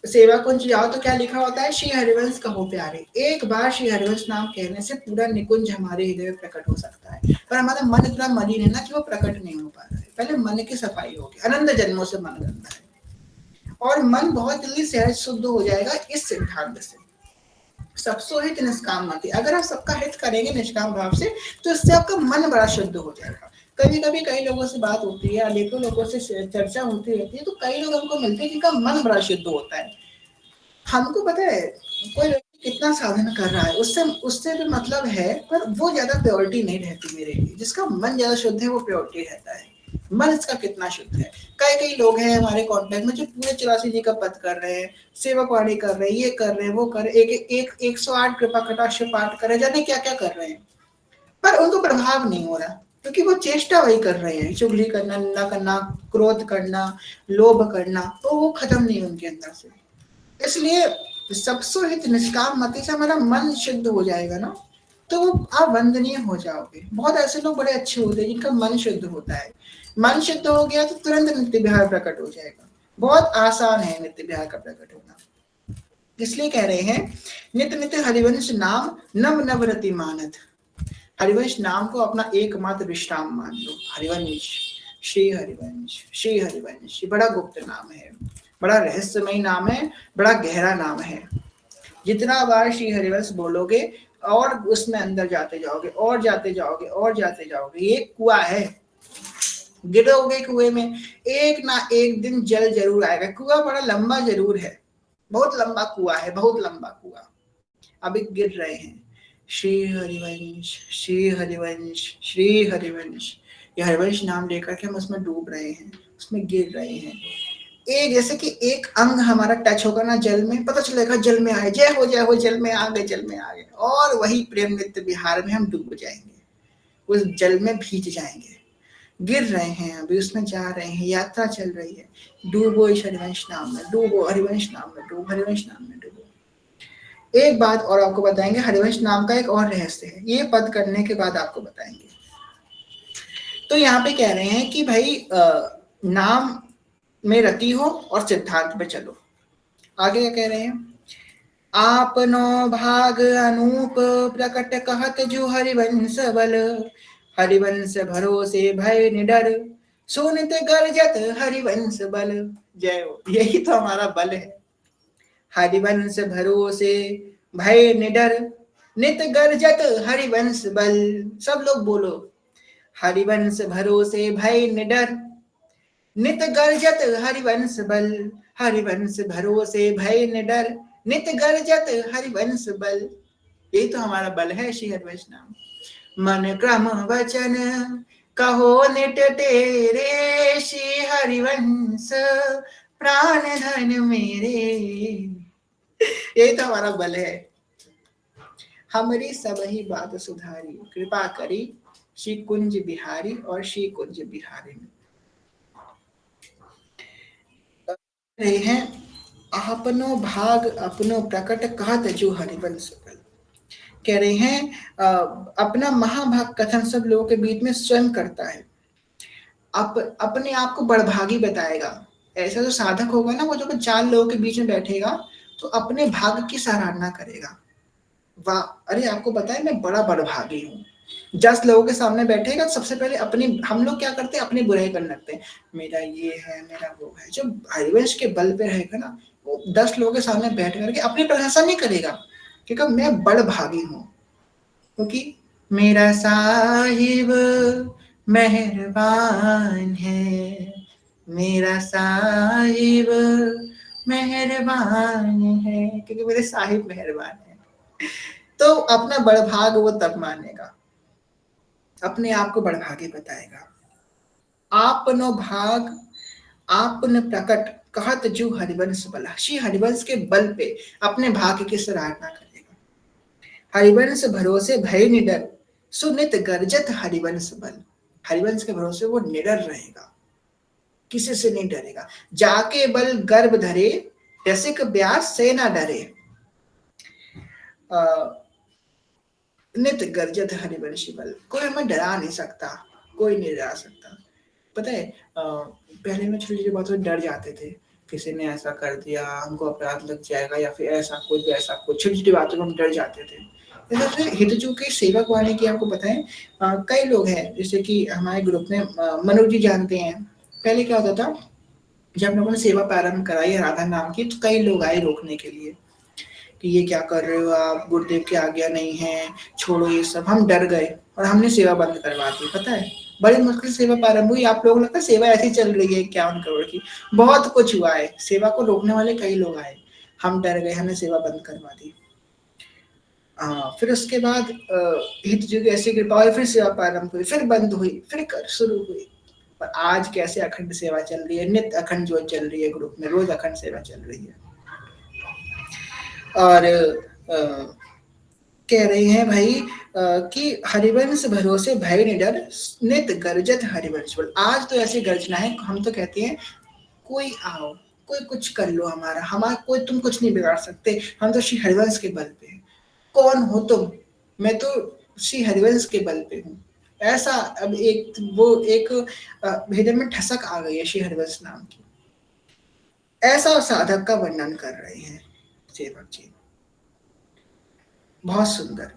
सेवा कुंज जाओ तो क्या लिखा होता है? श्री हरिवंश कहो प्यारे। एक बार श्री हरिवंश नाम कहने से पूरा निकुंज हमारे हृदय में प्रकट हो सकता है, पर हमारा मन इतना मलिन है ना कि वो प्रकट नहीं हो पा रहा है। पहले मन की सफाई होगी, अनंत जन्मों से मन गंदा है, और मन बहुत जल्दी सहज शुद्ध हो जाएगा इस सिद्धांत से। सबसो हित निष्काम मति, अगर आप सबका हित करेंगे निष्काम भाव से, तो इससे आपका मन बड़ा शुद्ध हो जाएगा। कभी कभी कई लोगों से बात होती है, अनेकों लोगों से चर्चा होती रहती है, तो कई लोग हमको मिलते हैं जिनका मन बड़ा शुद्ध होता है। हमको पता है कोई व्यक्ति कितना साधन कर रहा है, उससे उससे भी मतलब है, पर वो ज्यादा प्योरिटी नहीं रहती मेरे लिए। जिसका मन ज्यादा शुद्ध है वो प्योरिटी रहता है। मन इसका कितना शुद्ध है। कई कई लोग हैं हमारे कांटेक्ट में जो पूरे 84 जी का पद कर रहे हैं, सेवकवाणी कर रहे हैं, ये कर रहे हैं, वो कर रहे हैं, एक 108 कृपा कटाक्ष पाठ कर रहे हैं, जाने क्या क्या कर रहे हैं, पर उनको प्रभाव नहीं हो रहा, क्योंकि वो चेष्टा वही कर रहे हैं, चुगली करना, निंदा करना, क्रोध करना, लोभ करना, तो वो खत्म नहीं उनके अंदर से। इसलिए सबसो हित निष्काम मति से हमारा मन शुद्ध हो जाएगा ना, तो आप वंदनीय हो जाओगे। बहुत ऐसे लोग बड़े अच्छे होते हैं जिनका मन शुद्ध होता है, मन शुद्ध हो गया तो तुरंत नित्य विहार प्रकट हो जाएगा। बहुत आसान है नित्य विहार का प्रकट होना, इसलिए कह रहे हैं नित्य नित्य हरिवंश नाम नव नवरति मानत। हरिवंश नाम को अपना एकमात्र विश्राम मान लो। हरिवंश, श्री हरिवंश, श्री हरिवंश, बड़ा गुप्त नाम है, बड़ा रहस्यमय नाम है, बड़ा गहरा नाम है। जितना बार श्री हरिवंश बोलोगे और उसमें अंदर जाते जाओगे और जाते जाओगे और जाते जाओगे। ये कुआं है, गिरोगे कुएं में, एक ना एक दिन जल जरूर आएगा। कुआं बड़ा लंबा जरूर है, बहुत लंबा कुआं है, बहुत लंबा कुआं। अभी गिर रहे हैं। श्री हरिवंश, श्री हरिवंश, श्री हरिवंश, ये हरिवंश नाम लेकर के हम उसमें डूब रहे हैं, उसमें गिर रहे हैं। एक जैसे कि एक अंग हमारा टच होगा ना जल में, पता चलेगा जल में आए, जय हो जल में आ गए, जल में आ गए। और वही प्रेम नित्य विहार में हम डूब जाएंगे, उस जल में भीज जाएंगे। गिर रहे हैं, अभी उसमें जा रहे हैं, यात्रा चल रही है। डूबो इस हरिवंश नाम में, डूबो हरिवंश नाम में, डूबो हरिवंश नाम में डूबो। एक बात और आपको बताएंगे, हरिवंश नाम का एक और रहस्य है, ये पद करने के बाद आपको बताएंगे। तो यहाँ पे कह रहे हैं कि भाई नाम में रति हो और सिद्धांत पे चलो। आगे क्या कह रहे हैं, आपनो भाग अनूप प्रकट कहत जो हरिवंश बल, हरिवंश भरोसे भय निडर, सुनित गर्जत हरिवंश बल। जय हो, यही तो हमारा बल है। हरिवंश भरोसे भय निडर, नित गर्जत हरिवंश बल। सब लोग बोलो, हरिवंश भरोसे भय निडर, नित गर्जत हरिवंश बल। हरिवंश भरोसे भय निडर, नित गर्जत हरिवंश बल। यही तो हमारा बल है श्री हरिवंश नाम। मन क्रम वचन कहो निट तेरे, श्री हरिवंश प्राण धन मेरे। यही तो हमारा बल है। हमारी सब ही बात सुधारी, कृपा करी श्री कुंज बिहारी और श्री कुंज बिहारी। रहे हैं, अपनो भाग अपनो प्रकट कहत जो हरिवंश बल। कह रहे हैं अपना महाभाग कथन सब लोगों के बीच में स्वयं करता है, अपने आप को बड़भागी बताएगा। ऐसा जो साधक होगा ना, वो जब 4 लोगों के बीच में बैठेगा तो अपने भाग की सराहना करेगा। वाह, अरे आपको पता है मैं बड़ा बड़भागी हूँ। 10 लोगों के सामने बैठेगा, सबसे पहले अपनी, हम लोग क्या करते हैं, अपनी बुराई करने लगते हैं, मेरा ये है, मेरा वो है। जो हरिवंश के बल पे रहेगा ना, वो 10 लोगों के सामने बैठ करके अपनी प्रशंसा नहीं करेगा, क्योंकि मैं बड़भागी हूँ, क्योंकि मेरा साहिब मेहरबान है, मेरा साहिब मेहरबान है, क्योंकि मेरे साहिब मेहरबान है। तो अपना बड़भाग वो तब मानेगा, अपने आप को बड़भागी बताएगा। आपनो भाग आपने प्रकट कहत जो हरिवंश बला, श्री हरिवंश के बल पे अपने भाग्य की सराहना करेगा। हरिवंश भरोसे भय निडर, सुनित गर्जत हरिवंश बल। हरिवंश के भरोसे वो निडर रहेगा, किसी से नहीं डरेगा। जाके बल गर्भ धरे, रसिक ब्यास से ना डरे। नित गर्जत हरिवंशी बल, कोई हमें डरा नहीं सकता, कोई नहीं डरा सकता। पता है पहले में छोटी छोटी बातों से डर जाते थे, किसी ने ऐसा कर दिया, हमको अपराध लग जाएगा, या फिर ऐसा कुछ वैसा कुछ, छोटी छोटी बातों में हम डर जाते थे। जैसे हितजू के सेवक वाणी की आपको बताएं, कई लोग हैं, जैसे कि हमारे ग्रुप में मनोज जी जानते हैं। पहले क्या होता था, जब लोगों ने सेवा प्रारंभ कराई राधा नाम की, तो कई लोग आए रोकने के लिए कि ये क्या कर रहे हो आप, गुरुदेव की आज्ञा नहीं है, छोड़ो ये सब। हम डर गए और हमने सेवा बंद करवा दी। पता है बड़ी मुश्किल सेवा प्रारंभ हुई। आप लोगों को लगता है सेवा ऐसी चल रही है 51 करोड़ की, बहुत कुछ हुआ है। सेवा को रोकने वाले कई लोग आए, हम डर गए, हमने सेवा बंद करवा दी। फिर उसके बाद हित जी की ऐसी कृपा हुई, फिर सेवा प्रारंभ हुई, फिर बंद हुई, फिर शुरू हुई। और आज कैसे अखंड सेवा चल रही है, नित्य अखंड जो चल रही है ग्रुप में, रोज अखंड सेवा चल रही है। और कह रहे हैं भाई कि हरिवंश भरोसे भय निडर, नित गर्जत हरिवंश बल। आज तो ऐसी गर्जना है, हम तो कहते हैं कोई आओ, कोई कुछ कर लो, हमारा कोई, तुम कुछ नहीं बिगाड़ सकते, हम तो श्री हरिवंश के बल पे। कौन हो तुम? मैं तो श्री हरिवंश के बल पे हूँ। ऐसा अब एक हृदय में ठसक आ गई है श्री हरिवंश नाम की। ऐसा साधक का वर्णन कर रहे हैं सेवक जी, बहुत सुंदर।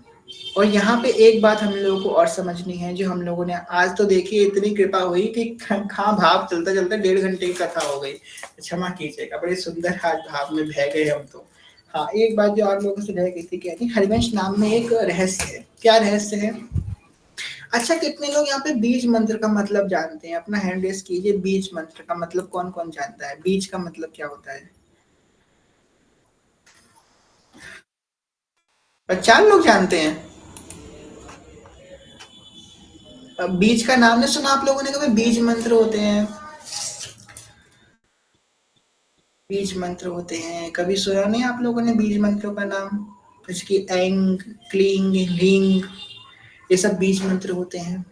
और यहाँ पे एक बात हम लोगों को और समझनी है, जो हम लोगों ने आज तो देखिए इतनी कृपा हुई कि कहाँ भाव चलते चलते 1.5 घंटे की कथा हो गई, क्षमा कीजिएगा, बड़े सुंदर आज भाव में बह गए हम तो। हाँ, एक बात जो आप लोगों से रह गई थी, कहती हरिवंश नाम में एक रहस्य है। क्या रहस्य है? अच्छा, कितने लोग यहाँ पे बीज मंत्र का मतलब जानते हैं? अपना हैंड रेस कीजिए। बीज मंत्र का मतलब कौन कौन जानता है? बीज का मतलब क्या होता है? 4 लोग जानते हैं। बीज का नाम नहीं सुना आप लोगों ने कभी? बीज मंत्र होते हैं, बीज मंत्र होते हैं, कभी सुना नहीं आप लोगों ने बीज मंत्रों का नाम? जैसे कि एंग, क्लींग, लींग, ये सब बीज मंत्र होते हैं।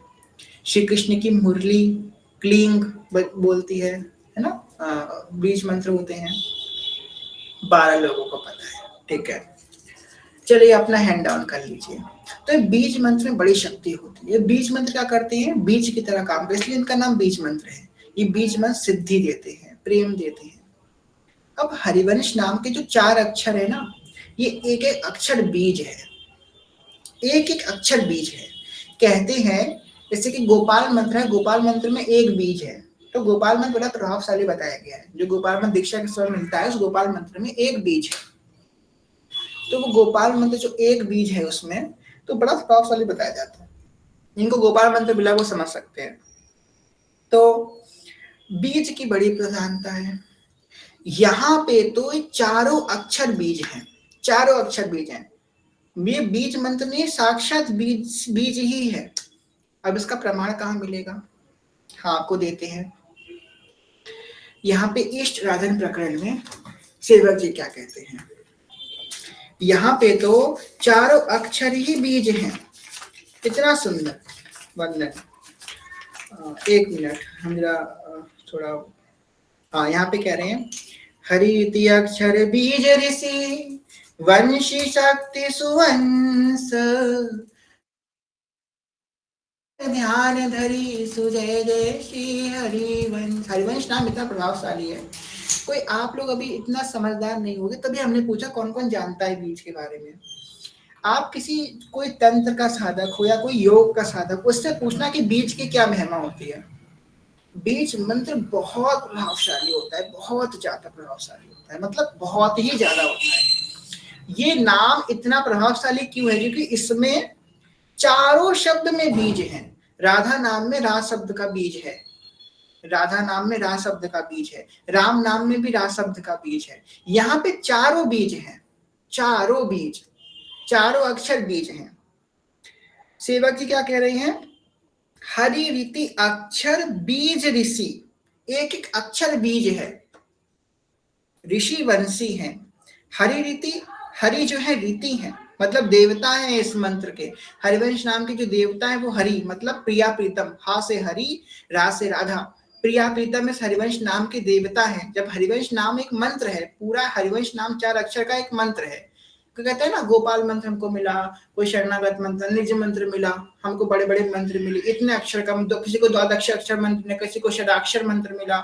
श्री कृष्ण की मुरली क्लींग बोलती है ना? बीज मंत्र होते हैं। 12 लोगों को पता है, ठीक है। चलिए अपना हैंड डाउन कर लीजिए। तो बीज मंत्र में बड़ी शक्ति होती है। ये बीज मंत्र क्या करते हैं? बीज की तरह काम करते हैं, इसलिए इनका नाम बीज मंत्र है। ये बीज मंत्र सिद्धि देते हैं, प्रेम देते हैं। अब हरिवंश नाम के जो 4 अक्षर है ना, ये एक एक अक्षर बीज है, एक एक अक्षर बीज है। कहते हैं जैसे कि गोपाल मंत्र है, गोपाल मंत्र में एक बीज है, तो गोपाल मंत्र बड़ा प्रभावशाली बताया गया है। जो गोपाल मंत्र दीक्षा के समय मिलता है, उस गोपाल मंत्र में एक बीज है, तो वो गोपाल मंत्र जो एक बीज है उसमें तो बड़ा प्रभावशाली बताया जाता है। इनको गोपाल मंत्र बिला वो समझ सकते हैं। तो बीज की बड़ी प्रधानता है। यहाँ पे तो चारों अक्षर बीज हैं, चारों अक्षर बीज हैं। ये बीज मंत्र नहीं, साक्षात बीज बीज ही है। अब इसका प्रमाण कहाँ मिलेगा? हाँ, आपको देते हैं। यहाँ पे इष्ट राधन प्रकरण में सेवक जी क्या कहते हैं? यहाँ पे तो चारों अक्षर ही बीज हैं। कितना सुंदर वर्णन। 1 मिनट, हम जरा थोड़ा, हाँ, यहाँ पे कह रहे हैं हरिति अक्षर बीज ऋषि वंशी शक्ति सुवंश ध्यान धरी सुजय जय श्री हरिवंश। हरिवंश नाम इतना प्रभावशाली है, कोई आप लोग अभी इतना समझदार नहीं होगे, तभी हमने पूछा कौन कौन जानता है बीज के बारे में। आप किसी कोई तंत्र का साधक हो या कोई योग का साधक, उससे पूछना कि बीज की क्या महिमा होती है। बीज मंत्र बहुत प्रभावशाली होता है, बहुत ज्यादा प्रभावशाली होता है, मतलब बहुत ही ज्यादा होता है। ये नाम इतना प्रभावशाली क्यों है? क्योंकि इसमें चारों शब्द में बीज हैं। राधा नाम में रा शब्द का बीज है, राधा नाम में रा शब्द का बीज है, राम नाम में भी रा शब्द का बीज है। यहाँ पे चारों बीज हैं, चारों बीज, चारों अक्षर बीज हैं। सेवक जी क्या कह रहे हैं? हरि रीति अक्षर बीज ऋषि, एक एक अक्षर बीज है, ऋषि वंशी है। हरि रीति, हरि जो है रीति है, मतलब देवता है इस मंत्र के। हरिवंश नाम के जो देवता है वो हरि, मतलब प्रिया प्रीतम, हा से हरि, रा से राधा, प्रिया प्रीतम इस हरिवंश नाम के देवता है। जब हरिवंश नाम एक मंत्र है, पूरा हरिवंश नाम 4 अक्षर का एक मंत्र है। तो कहते हैं ना, गोपाल मंत्र हमको मिला, कोई शरणागत मंत्र, निज मंत्र मिला, हमको बड़े बड़े मंत्र मिले इतने अक्षर का। तो किसी को द्वादश अक्षर मंत्र मिला, किसी को षडाक्षर मंत्र मिला,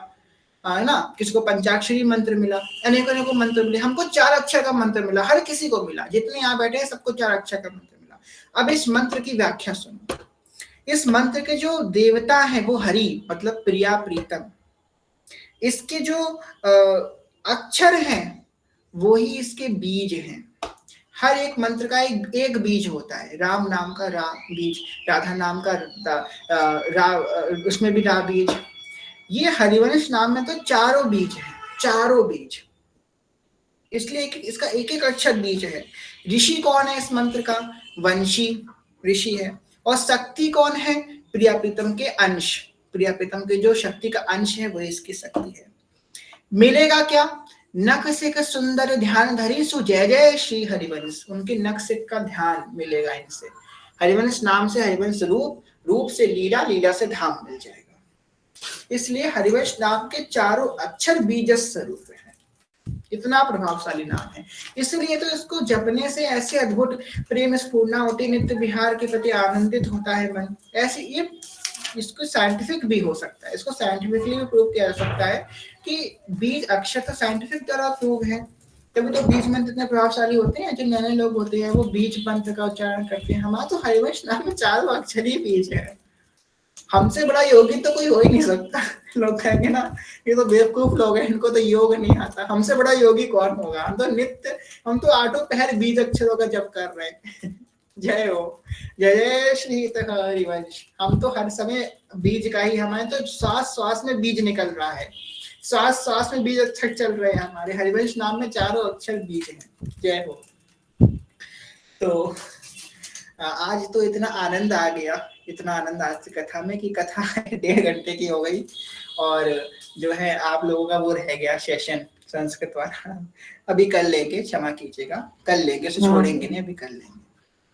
है ना, किसी को पंचाक्षरी मंत्र मिला, अनेकों अनेकों मंत्र मिले। हमको 4 अक्षर का मंत्र मिला, हर किसी को मिला, जितने यहाँ बैठे हैं सबको 4 अक्षर का मंत्र मिला। अब इस मंत्र की व्याख्या सुनो। इस मंत्र के जो देवता है वो हरि, मतलब प्रिया प्रीतम। इसके जो अक्षर हैं वो ही इसके बीज हैं। हर एक मंत्र का एक बीज होता है। राम नाम का रा बीज, राधा नाम का रा, उसमें भी रा बीज। ये हरिवंश नाम में तो चारों बीज है, चारों बीज, इसलिए इसका एक एक अक्षर बीज है। ऋषि कौन है इस मंत्र का? वंशी ऋषि है। और शक्ति कौन है? प्रिया प्रीतम के अंश, प्रिया प्रीतम के जो शक्ति का अंश है वो इसकी शक्ति है। मिलेगा क्या? नख सिक सुंदर ध्यान धरी सु जय जय श्री हरिवंश। उनके नख सिक का ध्यान मिलेगा इनसे। हरिवंश नाम से हरिवंश रूप, रूप से लीला, लीला से धाम मिल जाएगा। इसलिए हरिवंश नाम के चारों अक्षर बीज स्वरूप है। इतना प्रभावशाली नाम है। इसलिए तो इसको जपने से ऐसे अद्भुत प्रेम स्फूर्णा होती, नित्य विहार के प्रति आनंदित होता है मन। ऐसे ये इसको साइंटिफिक भी हो सकता है, इसको साइंटिफिकली भी प्रूव किया जा सकता है कि बीज अक्षर तो साइंटिफिक द्वारा प्रूव है। तभी तो बीज मंत्र इतने प्रभावशाली होते हैं। जो नए लोग होते हैं वो बीज मंत्र का उच्चारण करते हैं। हमारा तो हरिवंश नाम में 4 अक्षर ही बीज है। हमसे बड़ा योगी तो कोई हो ही नहीं सकता। लोग कहेंगे ना ये तो बेवकूफ लोग हैं, इनको तो योग नहीं आता। हमसे बड़ा योगी कौन होगा? हम तो आठों पहर बीज अक्षरों का जप कर रहे हैं। जय हो, जय जय श्री हरिवंश। हम तो हर समय बीज का ही, हमारे तो श्वास श्वास में बीज निकल रहा है, श्वास श्वास में बीज अक्षर चल रहे हैं। हमारे हरिवंश नाम में 4 अक्षर बीज हैं। जय हो। तो आज तो इतना आनंद आ गया, इतना आनंद आज की कथा में कि कथा 1.5 घंटे की हो गई। और जो है आप लोगों का वो रह गया सेशन संस्कृत वाला, अभी कर लेंगे, क्षमा कीजिएगा, कर लेंगे, उसे छोड़ेंगे नहीं, अभी कर लेंगे।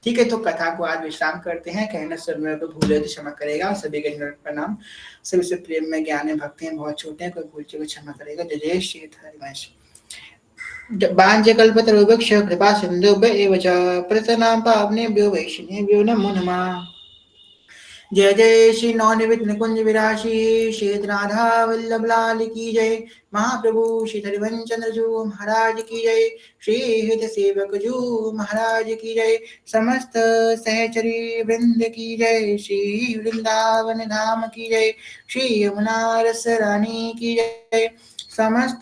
ठीक है, तो कथा को आज विश्राम करते हैं। कहना सब मेरे को भूले तो क्षमा करेगा। सभी के प्रणाम, सभी से प्रेम में ज्ञान में भक्ति में बहुत छोटे हैं, कोई भूल चूक क्षमा करेगा। जय जय श्री हरिवंश। वाञ्छकल्पतरुभ्यश्च कृपा सिन्धुभ्य एव च प्रसन्नां पावनेभ्यो वैष्णवेभ्यो नमो नमः। जय जय श्री नवनिर्मित निकुंज विराशी श्री राधा वल्लभ लाल की जय। महाप्रभु श्री हरिवंश चंद्र जू महाराज की जय। श्री हृदय सेवक जू महाराज की जय। समस्त सहचरी वृंद की जय। श्री वृंदावन धाम की जय। श्री यमुना रस रानी की जय। समस्त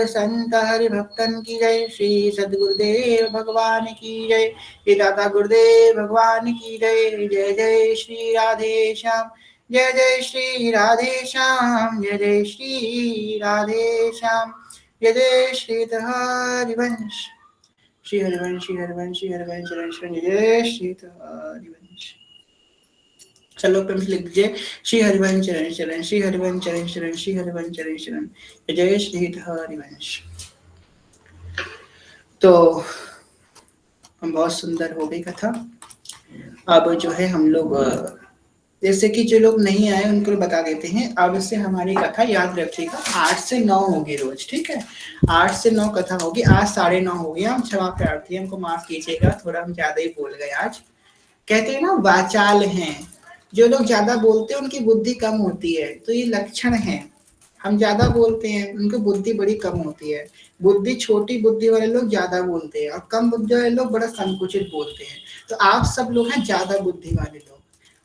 संत हरि भक्तन की जय। श्री सद्गुरुदेव भगवान की जय। श्री दादा गुरुदेव भगवान की जय। जय जय श्री राधे श्याम, जय जय श्री राधे श्याम, जय जय श्री राधे श्याम, जय जय श्री हरिवंश। श्री हरिवंश, श्री हरिवंश, श्री हरिवंश, जय जय श्री हरिवंश। चलो प्रेम से लिख दीजिए श्री हरिवंश चरण चरण, श्री हरिवंश चरण चरण, श्री हरिवंश चरण चरण, जय श्री हरिवंश। तो बहुत सुंदर हो गई कथा। अब जो है हम लोग, जैसे कि जो लोग नहीं आए उनको बता देते हैं। अब से हमारी कथा याद रखिएगा 8 से 9 होगी रोज, ठीक है? 8 से 9 कथा होगी। आज 9:30 हो गया। हम क्षमा प्रार्थी, हमको माफ कीजिएगा, थोड़ा हम ज्यादा ही बोल गए आज। कहते हैं ना वाचाल हैं, जो लोग ज्यादा बोलते हैं उनकी बुद्धि कम होती है, तो ये लक्षण है। हम ज्यादा बोलते हैं, उनकी बुद्धि बड़ी कम होती है। बुद्धि छोटी बुद्धि वाले लोग ज्यादा बोलते हैं और कम बुद्धि वाले लोग बड़ा संकुचित बोलते हैं। तो आप सब लोग हैं ज्यादा बुद्धि वाले लोग।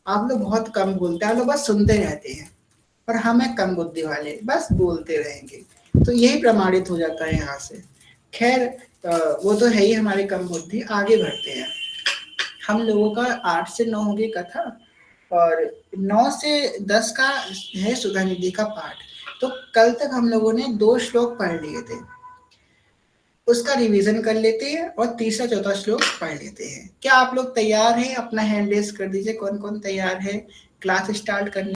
आप लोग बहुत कम बोलते हैं, आप लोग बस सुनते रहते हैं। और हम हैं कम बुद्धि वाले, बस बोलते रहेंगे। तो यही प्रमाणित हो जाता है यहाँ से। खैर वो तो है ही हमारे कम बुद्धि। आगे बढ़ते हैं। हम लोगों का 8 से 9 होगी कथा और 9 से 10 का है सुधा निधि का पाठ। तो कल तक हम लोगों ने 2 श्लोक पढ़ लिए थे, उसका रिवीजन कर लेते हैं और तीसरा चौथा श्लोक पढ़ लेते हैं। क्या आप लोग तैयार हैं? अपना हैंड रेज कर दीजिए, कौन कौन तैयार है क्लास स्टार्ट करने